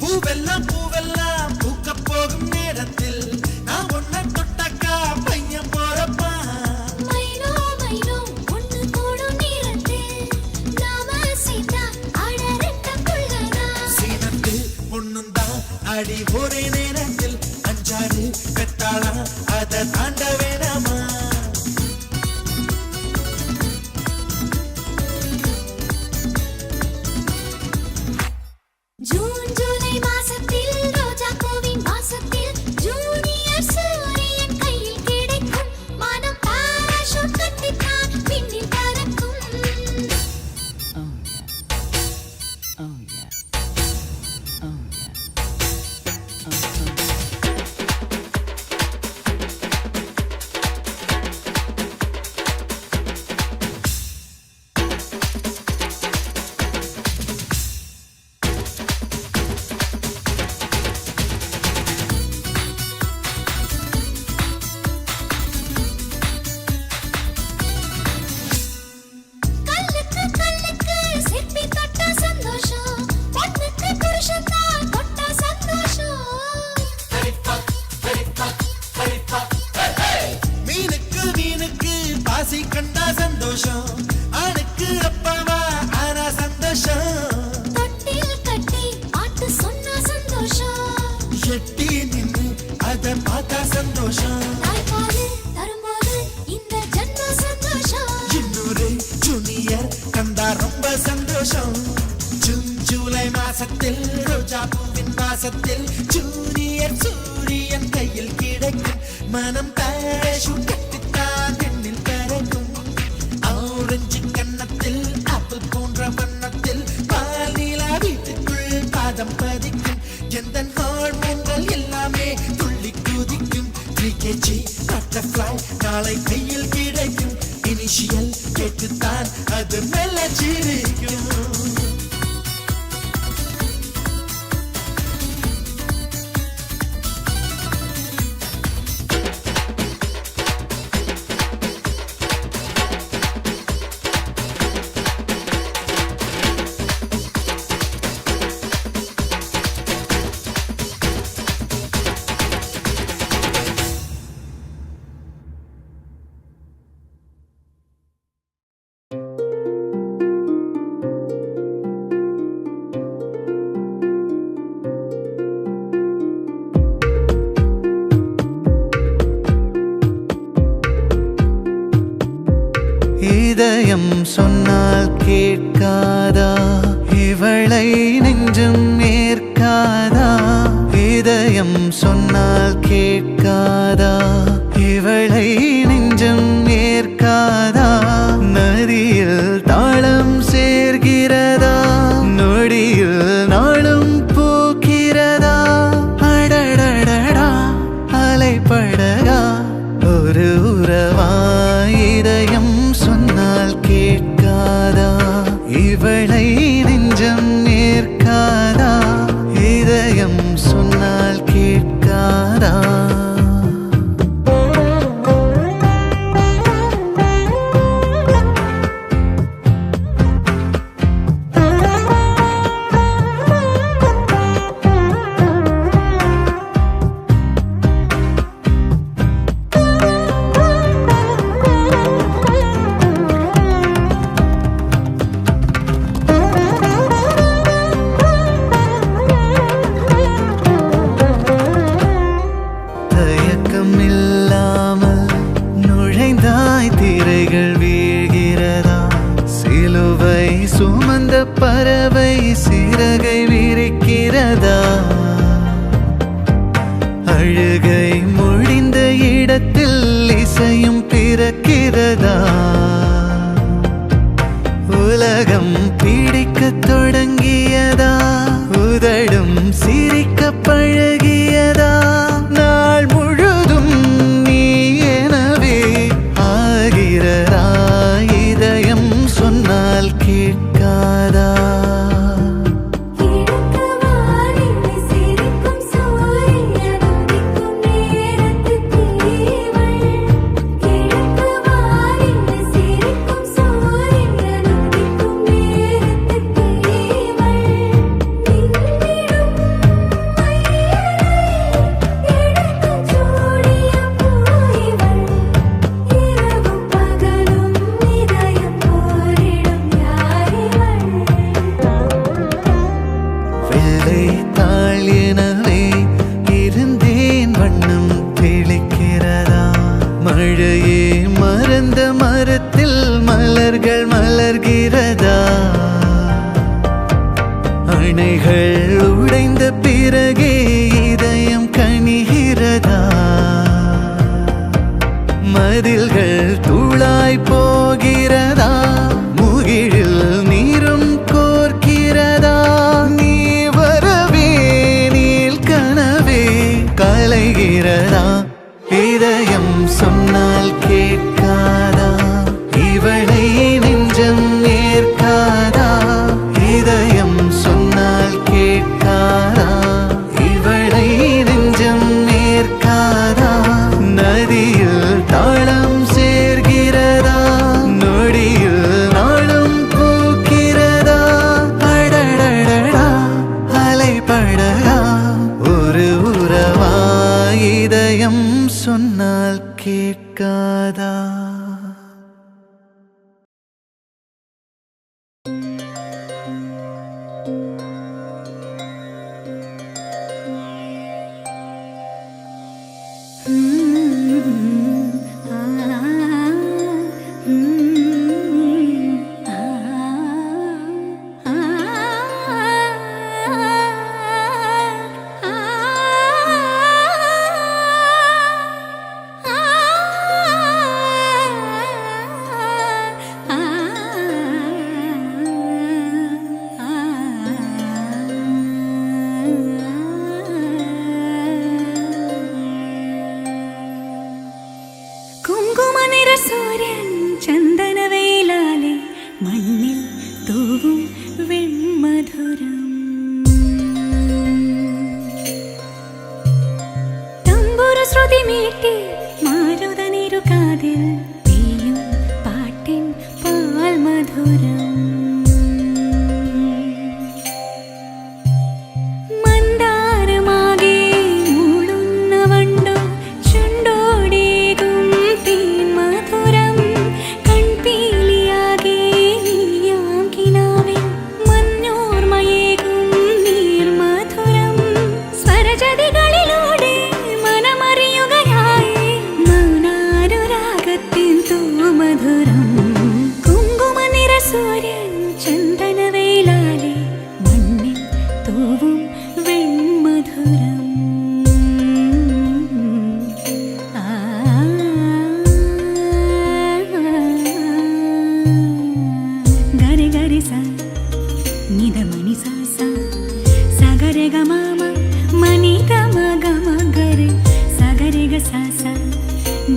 பூவெல்லாம் பூவெல்லாம் பூக்க போகும் நேரத்தில் நான் ஒன்ன தொட்டாக்கா பையன் போறப்பா மைனோ மைனோ ஒன்று கூடும் நேரத்தில் நாம சீதா அடரட்ட புள்ளனா சீனத்து பொண்ணுந்தான் அடி ஒரே நேரத்தில் அஞ்சாறு பெத்தாளா அதை தாண்ட வேணாமா ஜூன் ஜூலை மாசத்தில் ரோஜா பூவின் வாசத்தில் ஜூனியர் சூரியன் கையில் கிடைக்கும் மனம் பாராசூட் கட்டித்தான் விண்ணில் பறக்கும் கல்லுக்கு கல்லுக்கு சிற்பி தொட்ட சந்தோஷம் பொண்ணுக்கு புருஷன் தான் தொட்ட சந்தோஷம் மீனுக்கு மீனுக்கு பாசி கண்டா சந்தோஷம் ஆணுக்கு அப்பாவா ஆனா சந்தோஷம் தொட்டில் கட்டி பாட்டு சொன்னா சந்தோஷம் எட்டி நின்று அதை பார்த்தா சந்தோஷம் தாய்ப்பால் தரும்போது இந்த ஜன்ம சந்தோஷம் இன்னொரு ஜூனியர் கண்டா ரொம்ப சந்தோஷம் ஜூன் ஜூலை மாசத்தில் ரோஜா பூவின் வாசத்தில் ஜூனியர் சூரியன் கையில் கிடைக்கும் மனம் பாராசூட் கட்டித்தான் விண்ணில் பறக்கும் ஆரஞ்சு கன்னத்தில் ஆப்பிள் போன்ற வண்ணத்தில் பால் நீலா வீட்டுக்குள் பாதம் பதிக்கும் எந்த ஹார்மோன்கள் எல்லாமே துள்ளி குதிக்கும் 3kg பட்டர்ஃப்ளை நாளை கையில் கிடைக்கும் இனிஷியல் கேட்டுத்தான் அது மெல்ல சிரிக்கும் இதயம் சொன்னால் கேட்காதா இவளை நெஞ்சம் ஏற்காதா இதயம் சொன்னால் கேட்காதா இவளை நெஞ்சம் ஏற்காதா நதியில் தாளம் சேர்கிறதா நொடியில் நாளும் பூக்கிறதா அடடடடா அலைப்படகா ஒரு உறவா இதயம் சொன்னால் கேட்காதா இவளை நெஞ்சம் ஏற்காதா இதயம் சொன்னால் கேட்காதா அழுகை முடிந்த இடத்தில் இசையும் பிறக்கிறதா உலகம் பிடிக்கத் தொடங்கியதா உதடும் சிரிக்க பழகியதா நாள் முழுதும் நீ எனவே ஆகிறதா இதயம் சொன்னால் கேட்காதா மழையே மறந்த மரத்தில் மலர்கள் மலர்கிறதா அணைகள் உடைந்த பிறகே இதயம் கனிகிறதா மதில்கள் தூளாய் போகிறதா முகிழில் நீரும் கோர்க்கிறதா நீ வரவே நீல் கனவே கலைகிறதா இதயம் சொன்னால் கேட்காதா இவளை நெஞ்சம் ஏற்காதா இதயம் சொன்னால் கேட்காதா இவளை நெஞ்சம் ஏற்காதா நதியில் தாளம் சேர்கிறதா நொடியில் நாளும் பூக்கிறதா அடடடடா அலைபடகா ஒரு உறவா இதயம் சொன்னால் கேட்காதா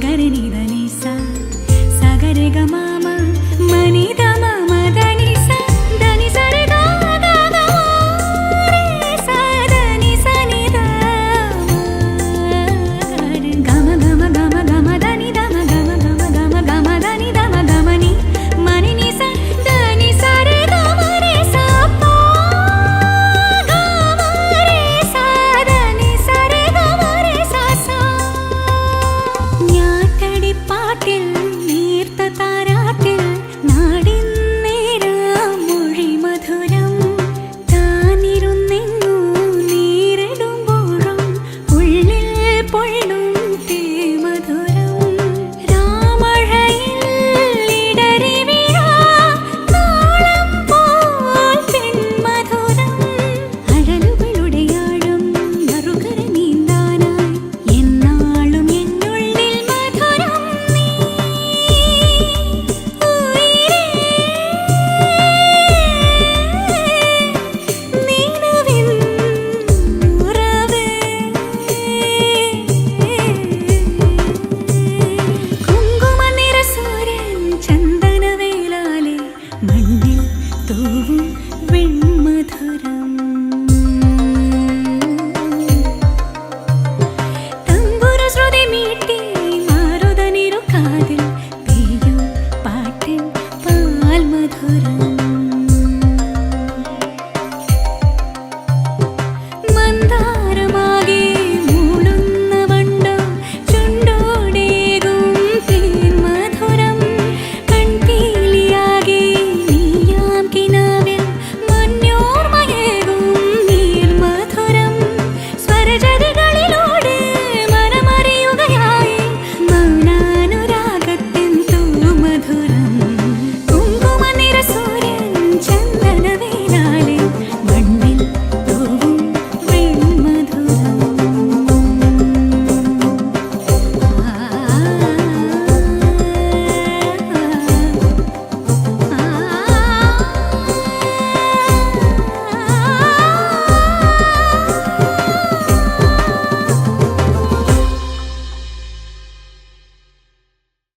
గరి